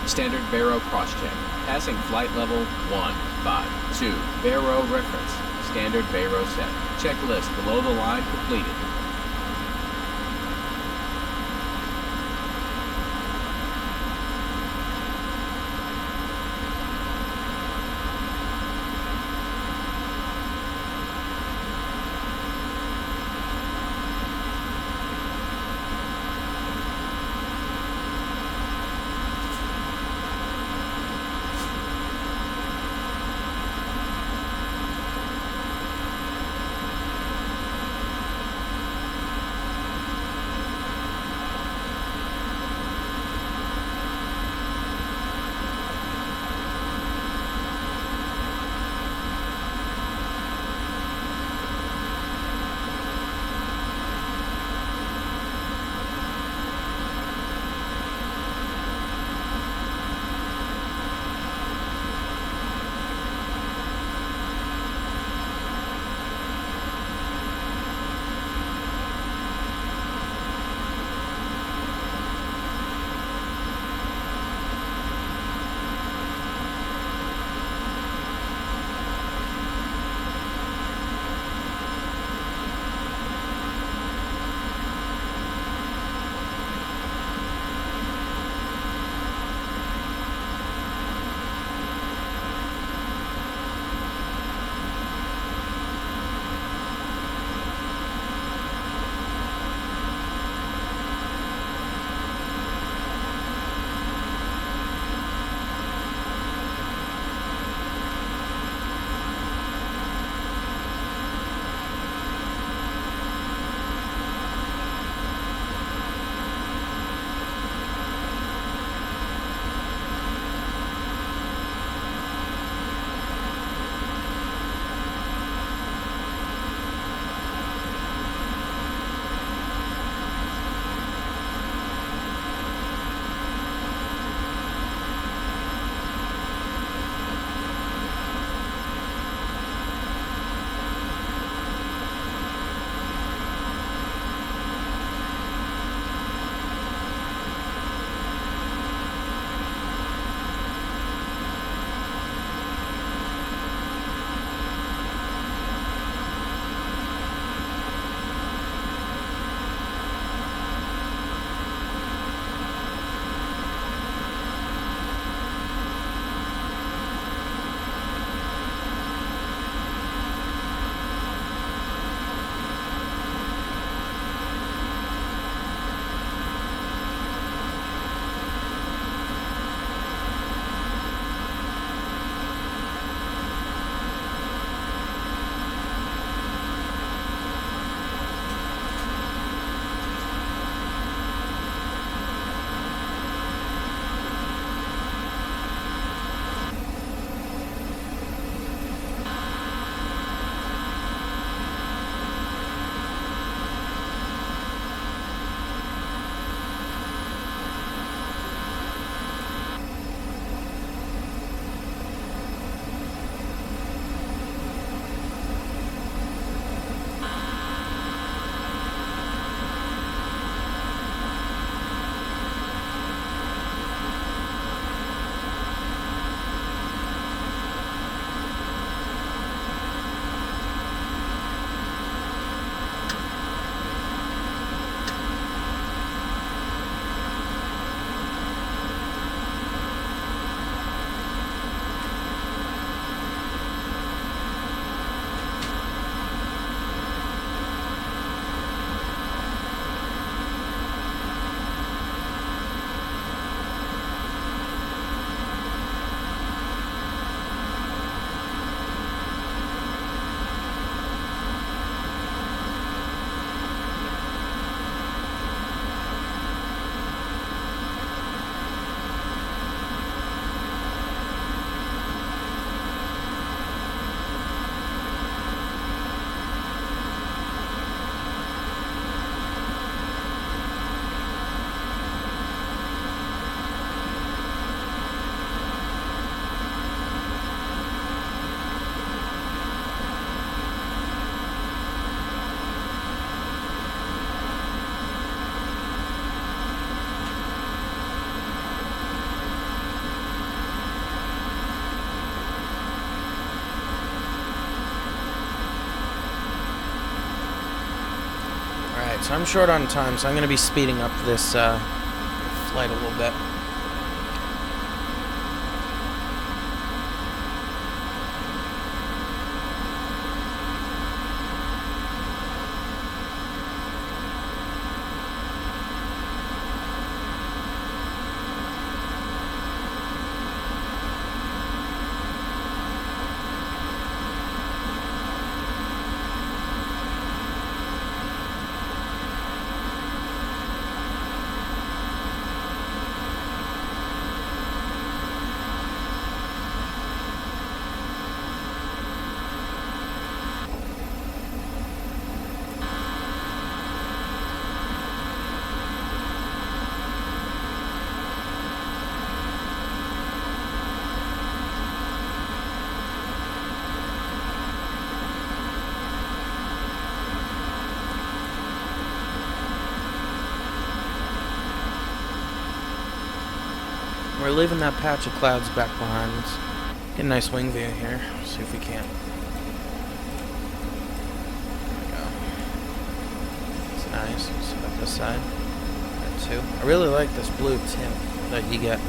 Standard Baro crosscheck. Passing flight level 152. Baro reference. Standard Baro set. Checklist below the line completed. So I'm short on time, so I'm going to be speeding up this flight a little bit. We're leaving that patch of clouds back behind. Let's get a nice wing view here. See if we can. There we go. It's nice. Let's see about this side. That too. I really like this blue tint that you get.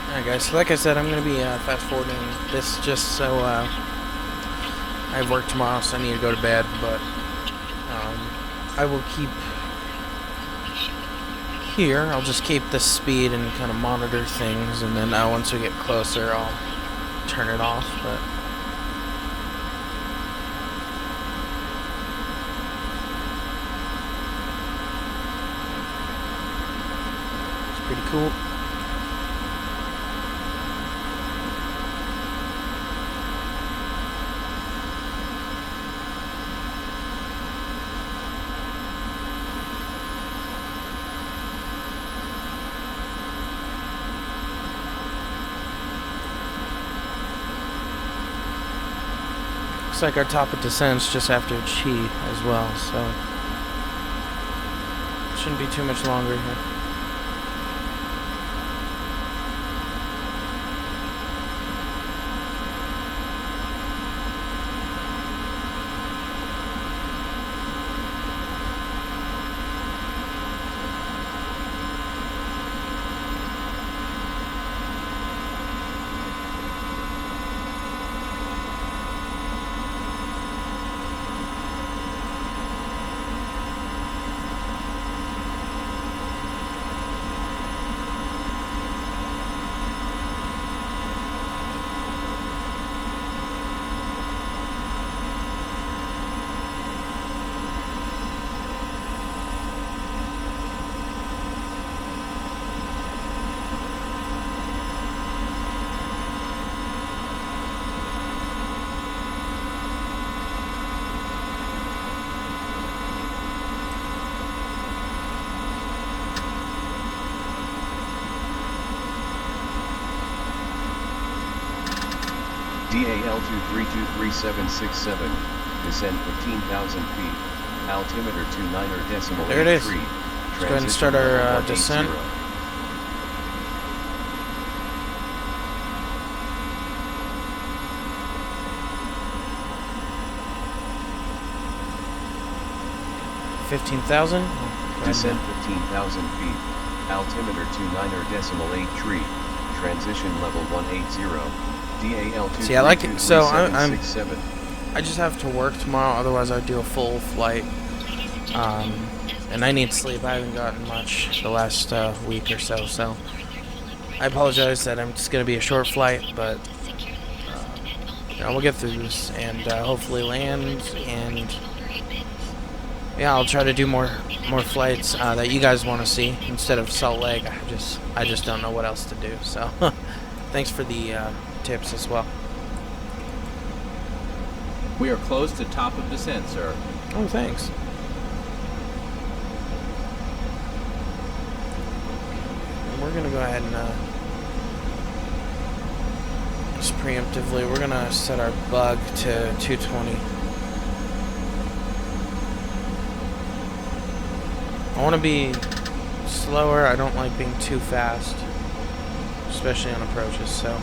Alright guys, so like I said, I'm going to be fast forwarding this just so I have work tomorrow, so I need to go to bed, but I will keep here. I'll just keep the speed and kind of monitor things, and then once we get closer, I'll turn it off, but it's pretty cool. Looks like our top of descent's just after Chi as well, so shouldn't be too much longer here. DAL-2323767, descend 15,000 feet, altimeter 29.83. There it is. Let's go ahead and start our descent. $15,000. Descend 15,000 feet, altimeter 29.83, transition level 180, DAL-2323767. See, I like it. So I just have to work tomorrow, otherwise I'd do a full flight. And I need sleep. I haven't gotten much the last week or so, so I apologize that I'm just going to be a short flight, but you know, we'll get through this and hopefully land, and yeah, I'll try to do more flights that you guys want to see instead of Salt Lake. I just don't know what else to do, so thanks for the tips as well. We are close to top of descent, sir. Oh, thanks. We're gonna go ahead and just preemptively, we're gonna set our bug to 220. I want to be slower. I don't like being too fast, especially on approaches, so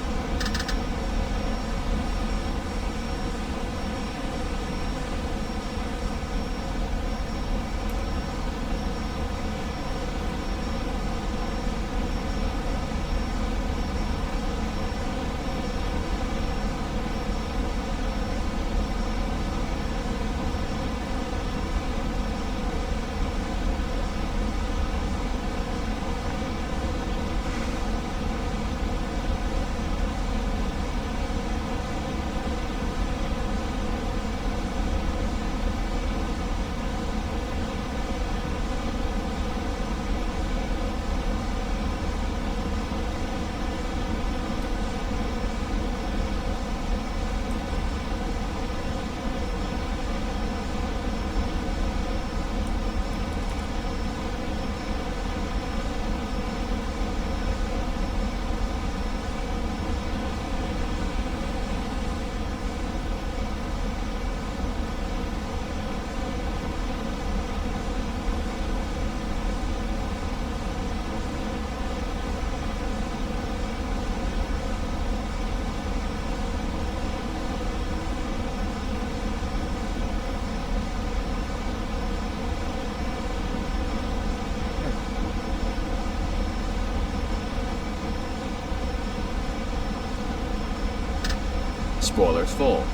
Spoilers full.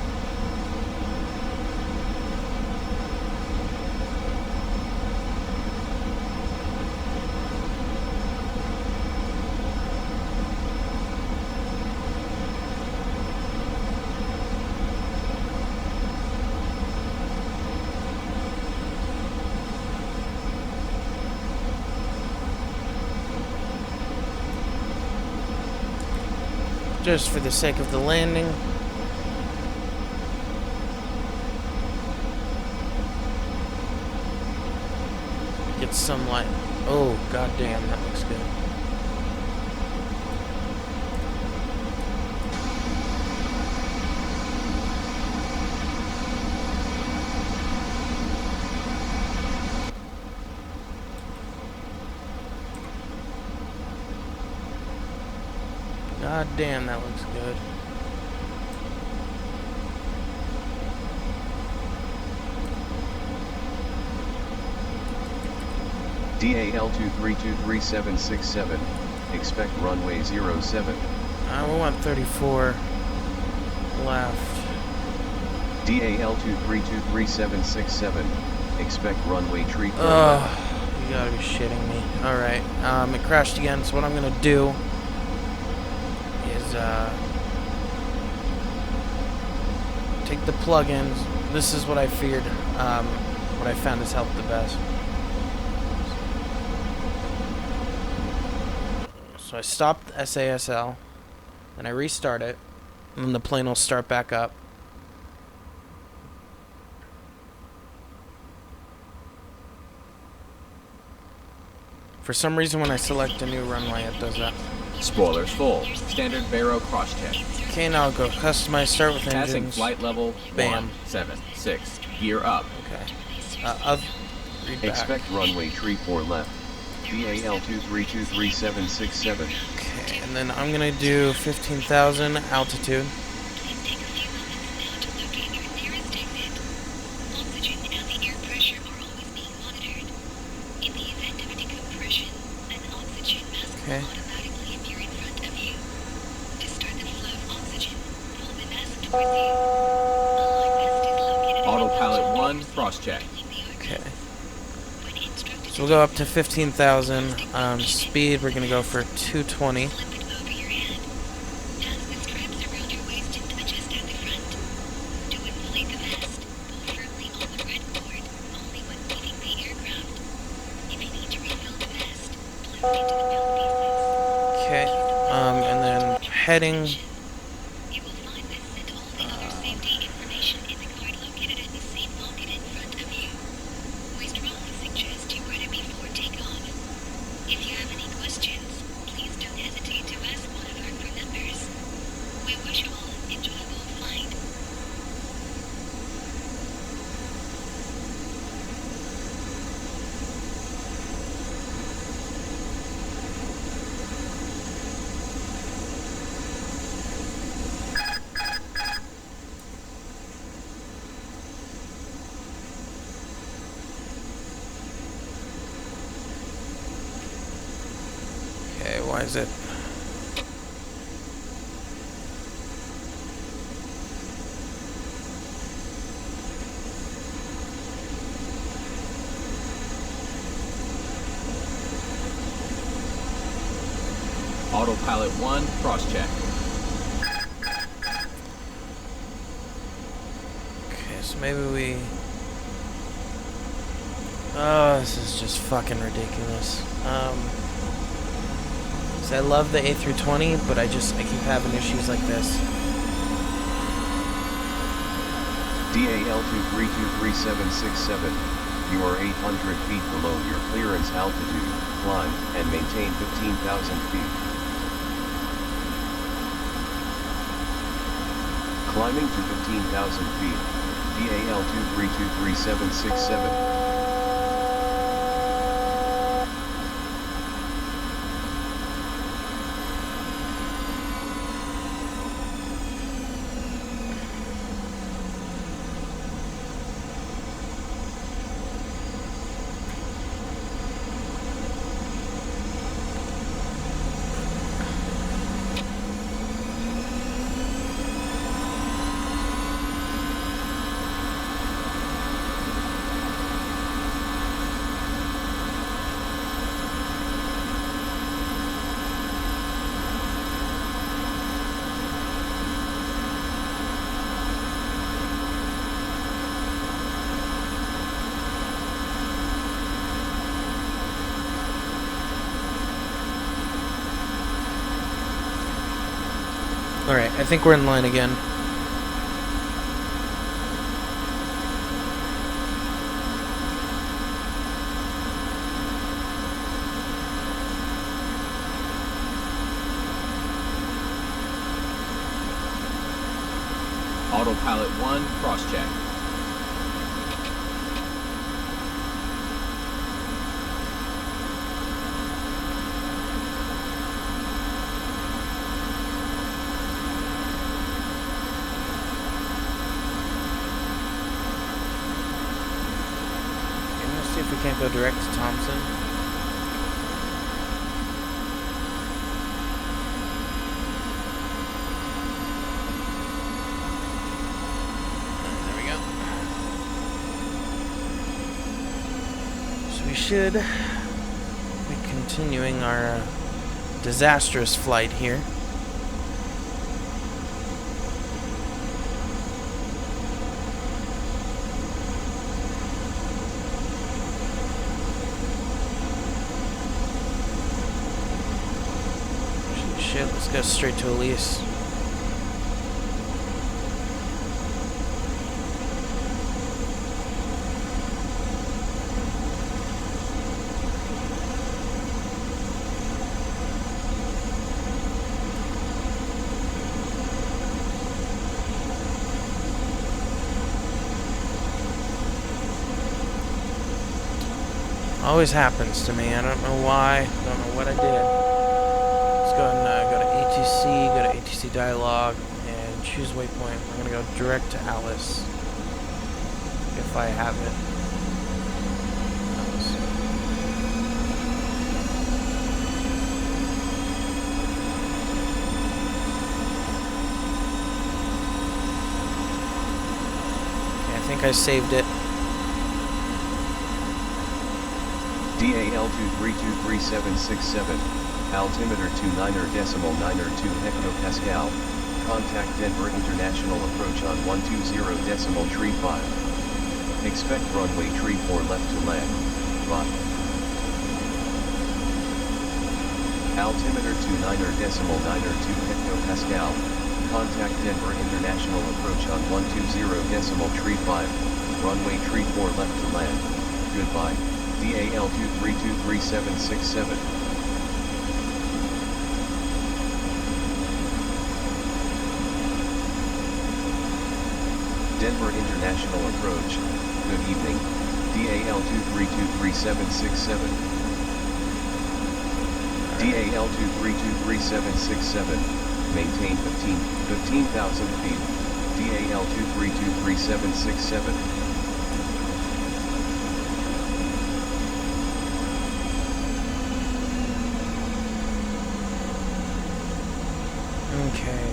just for the sake of the landing, get some light. Oh, goddamn, that looks good. God damn, that looks good. DAL-2323767, expect runway 07. We want 34 left. DAL-2323767, expect runway tree. Ugh, you gotta be shitting me. Alright, it crashed again, so what I'm gonna do is, take the plugins. This is what I feared, what I found has helped the best. So I stopped SASL, then I restart it, and then the plane will start back up. For some reason, when I select a new runway, it does that. Spoilers full. Standard Baro crosscheck. Okay, now I'll go customize, start with Passing engines. flight level Bam. 176. Gear up. Okay. Read back. Expect runway tree 4 left. BAL 23237767. Okay, and then I'm gonna do 15,000 altitude. Please take a few moments now to locate your nearest exit. Oxygen and the air pressure are always being monitored. In the event of decompression, an oxygen mask Okay. will automatically appear in front of you. To start the flow of oxygen, pull the mask towards you. A light vest is located at Autopilot the 1 crosscheck. Okay. When instructed So we'll go up to 15,000. Speed, we're gonna go for 220. slip it over your hand. Pass the straps around your waist and adjust at the front. To inflate the vest, pull firmly on the red cord, only when leaving the aircraft. If you need to refill the vest, plug it into the belt pieces. Okay. And then heading. You will find this and all the other safety information in the card located at the same pocket in front of you. We strongly suggest you read it before takeoff. If you have any questions, please don't hesitate to ask one of our crew members. We wish you all an enjoyable flight. Okay, why is it? Autopilot 1 crosscheck. Okay, so maybe we. Oh, this is just fucking ridiculous. So I love the A320, but I keep having issues like this. DAL 232377. You are 800 feet below your clearance altitude. Climb and maintain 15,000 feet. Climbing to 15,000 feet. DAL 23237767. Alright, I think we're in line again. Autopilot 1 crosscheck. I'm gonna see if we can't go direct to Thompson. There we go. So we should be continuing our disastrous flight here. Shit, let's go straight to Elise. Always happens to me. I don't know why. Don't know what I did. Let's go and go to ATC, go to ATC dialog, and choose waypoint. We're gonna go direct to Alice. If I have it. Alice. Okay, I think I saved it. DAL2323767, altimeter 29.92 hectopascal, contact Denver International approach on 120.35. Expect runway 34 left to land, bye. Altimeter 29.92 hectopascal, contact Denver International approach on 120.35, runway 34 left to land, goodbye. DAL2323767. Denver International approach, good evening, DAL2323767. DAL2323767, maintain 15,000 feet, DAL2323767. Okay.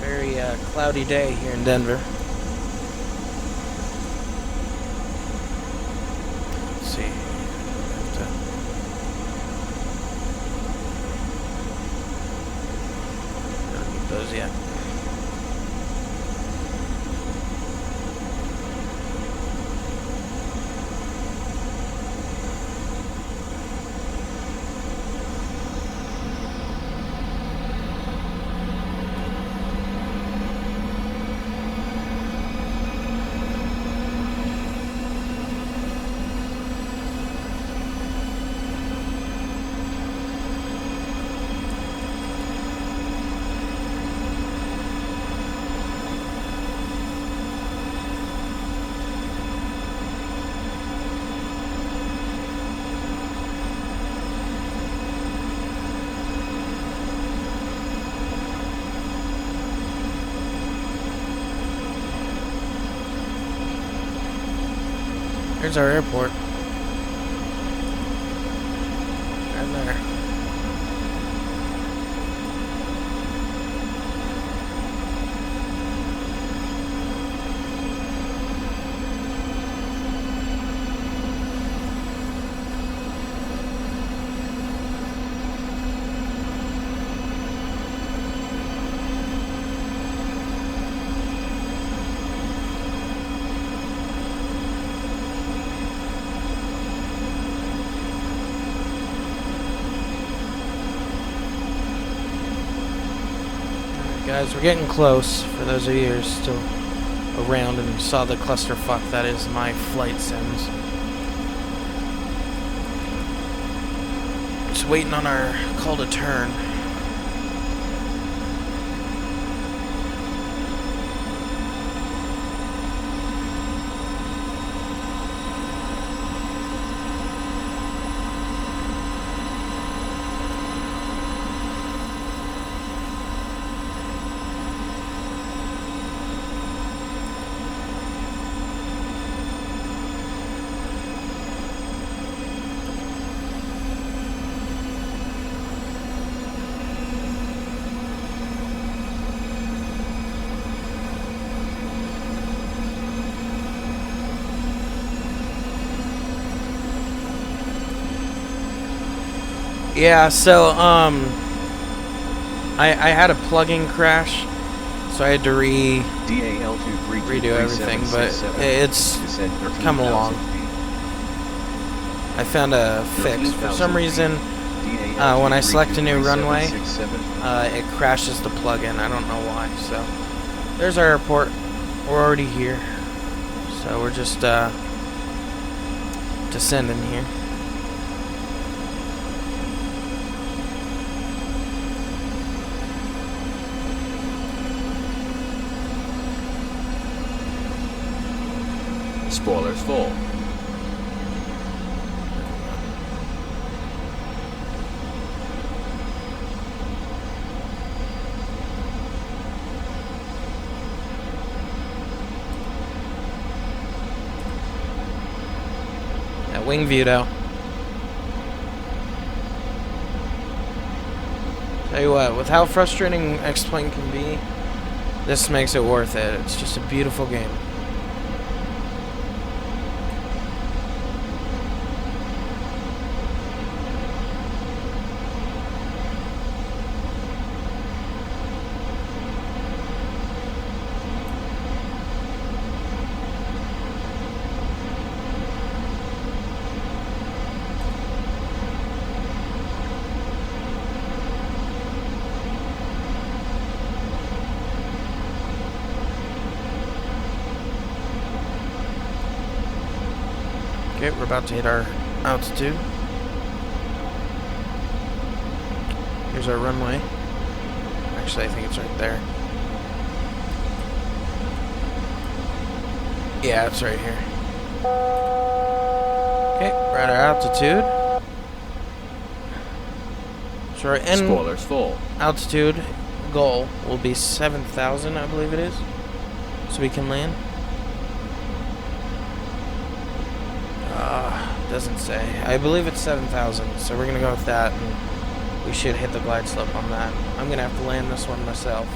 Very cloudy day here in Denver. Let's see. Don't need those yet. Here's our airport. Right there. Guys, we're getting close. For those of you who are still around and saw the clusterfuck that is my flight sims. Just waiting on our call to turn. Yeah, so, I had a plugin crash, so I had to redo everything, but it's coming along. I found a fix. For some reason, when I select a new runway, it crashes the plugin. I don't know why, so. There's our airport. We're already here. So we're just, descending here. Spoilers full. That wing view, though. Tell you what, with how frustrating X-Plane can be, this makes it worth it. It's just a beautiful game. Okay, we're about to hit our altitude. Here's our runway. Actually, I think it's right there. Yeah, it's right here. Okay, we're at our altitude. So our end Spoilers full. altitude goal will be 7,000, I believe it is. So we can land. Doesn't say. I believe it's 7,000, so we're gonna go with that, and we should hit the glide slope on that. I'm gonna have to land this one myself.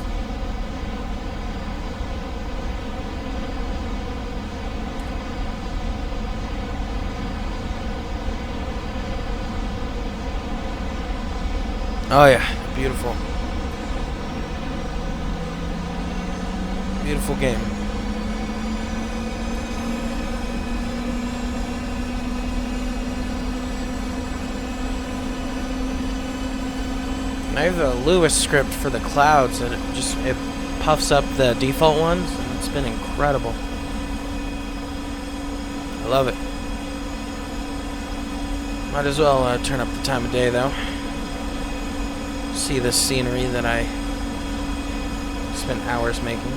Oh yeah, beautiful. Beautiful game. I have the Lewis script for the clouds, and it puffs up the default ones, and it's been incredible. I love it. Might as well turn up the time of day, though. See this scenery that I spent hours making.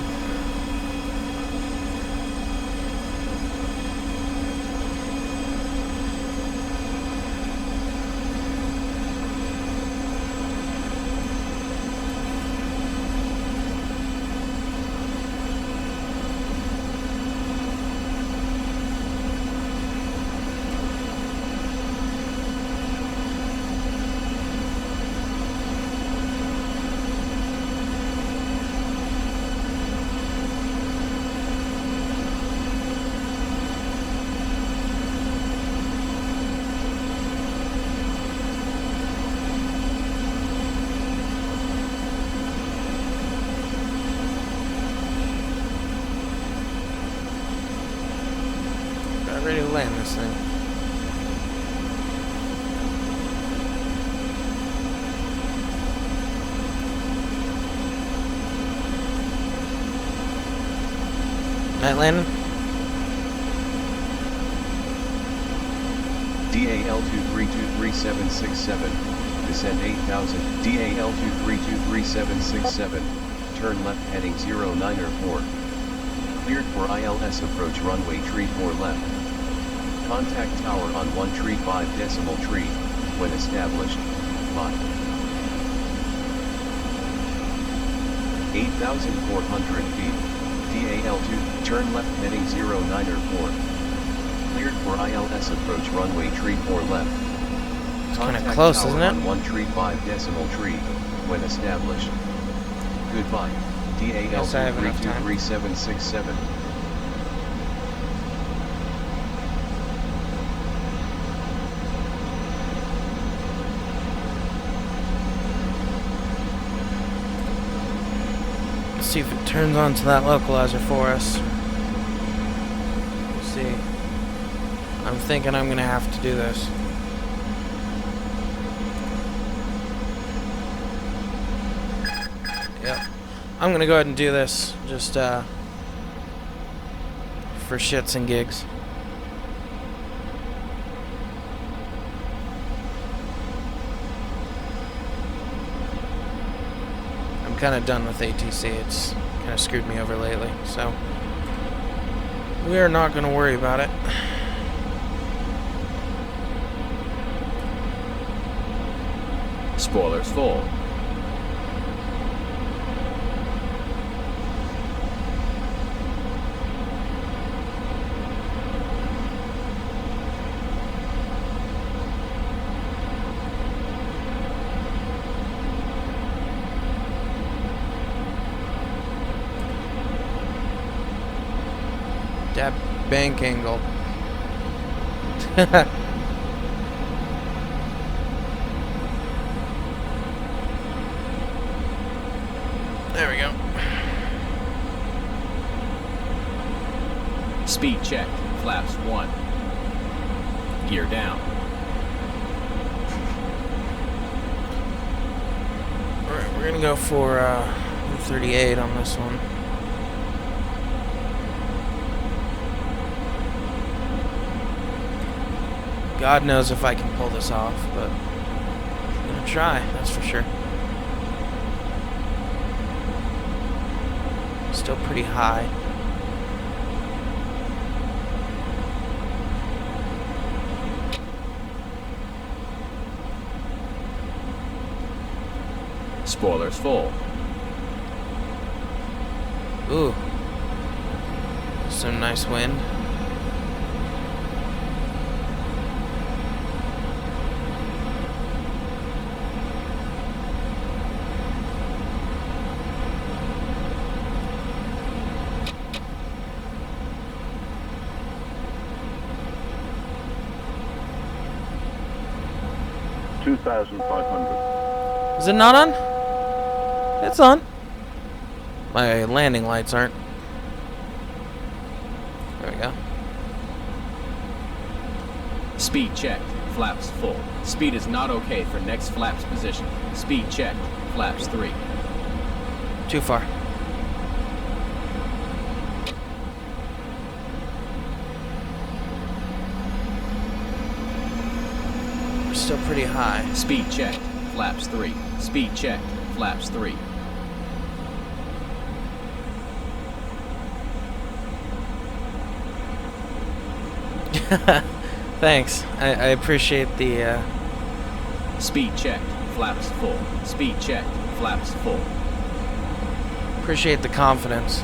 Ready to land this thing. Night landing. DAL2323767, descend 8000, DAL2323767, turn left heading 0904. Cleared for ILS approach runway tree 4 left. Contact tower on 1 tree 5 decimal tree, when established, 5. 8,400 feet, DAL2, turn left heading 0904. Cleared for ILS approach runway tree 4 left. It's kind of close, tower isn't it? on 1 tree 5 decimal tree, when established. Goodbye, Yes, I have enough time. DAL2323767. Let's see if it turns on to that localizer for us. Let's see. I'm thinking I'm gonna have to do this. Yep. I'm gonna go ahead and do this just for shits and gigs. I'm kind of done with ATC. It's kind of screwed me over lately, so We are not going to worry about it. Spoilers full. That bank angle. There we go. Speed checked. Flaps 1. Gear down. Alright, we're gonna go for 38 on this one. God knows if I can pull this off, but I'm gonna try, that's for sure. Still pretty high. Spoilers full. Ooh. Some nice wind. Is it not on? It's on. My landing lights aren't. There we go. Speed checked. Flaps full. Speed is not okay for next flaps position. Speed checked. Flaps 3. Too far. We're still pretty high. Speed checked. Flaps 3. Speed checked. Flaps 3. Thanks. I appreciate the Speed checked. Flaps full. Speed checked. Flaps full. appreciate the confidence.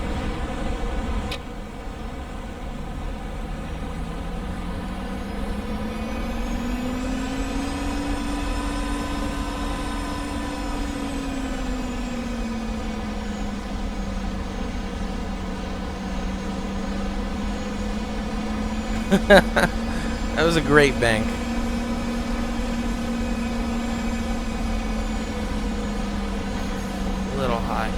That was a great bank. A little high.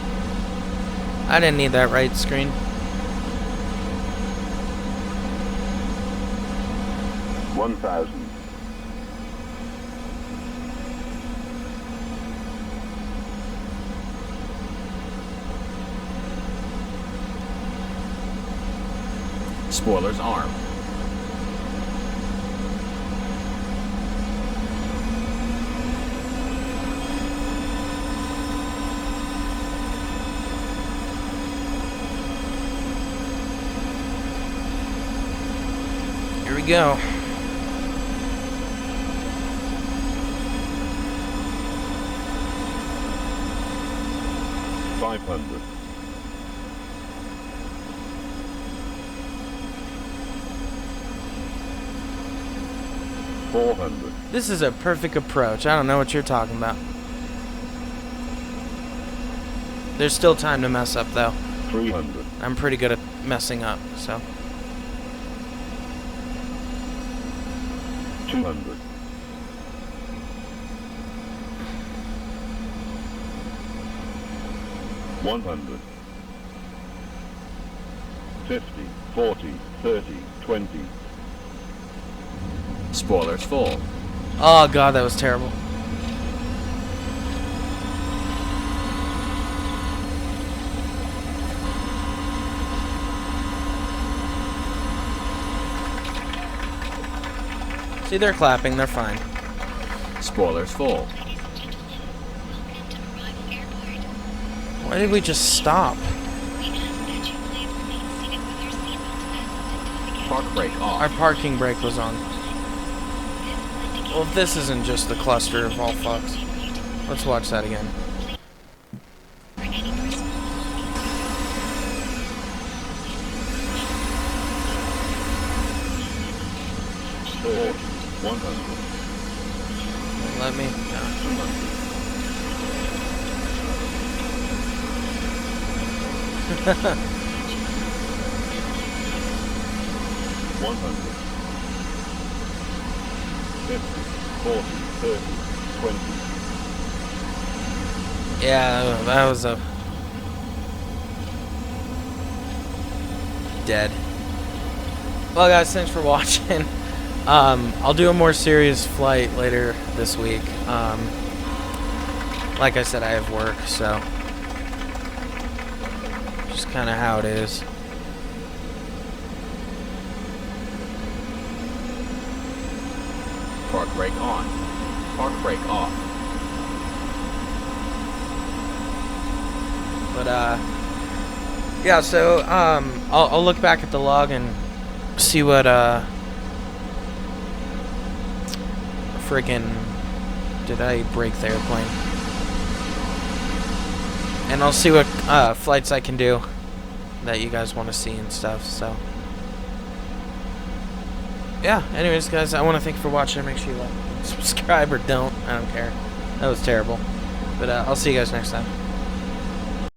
I didn't need that right screen. Spoilers armed. Here we go. This is a perfect approach. I don't know what you're talking about. There's still time to mess up, though. 300. I'm pretty good at messing up, so. 200. 100. 50, 40, 30, 20. Spoilers full. Oh, God, that was terrible. See, they're clapping. They're fine. Spoilers full. Why did we just stop? We ask that you please remain seated with your seatbelt fastened Park brake Our off. parking brake was on. Well, if this isn't just the cluster of all fucks. Let's watch that again. For any personal belongings. 100. Let me. No. 100. 50, 40, 30, 20. Yeah, that was a dead. Well, guys, thanks for watching. I'll do a more serious flight later this week. Like I said, I have work, so just kind of how it is. Park brake on. Park brake off. But yeah. So I'll look back at the log and see what friggin' did I break the airplane? And I'll see what flights I can do that you guys want to see and stuff. So yeah. Anyways, guys, I want to thank you for watching. Make sure you like, subscribe, or don't. I don't care. That was terrible. But I'll see you guys next time.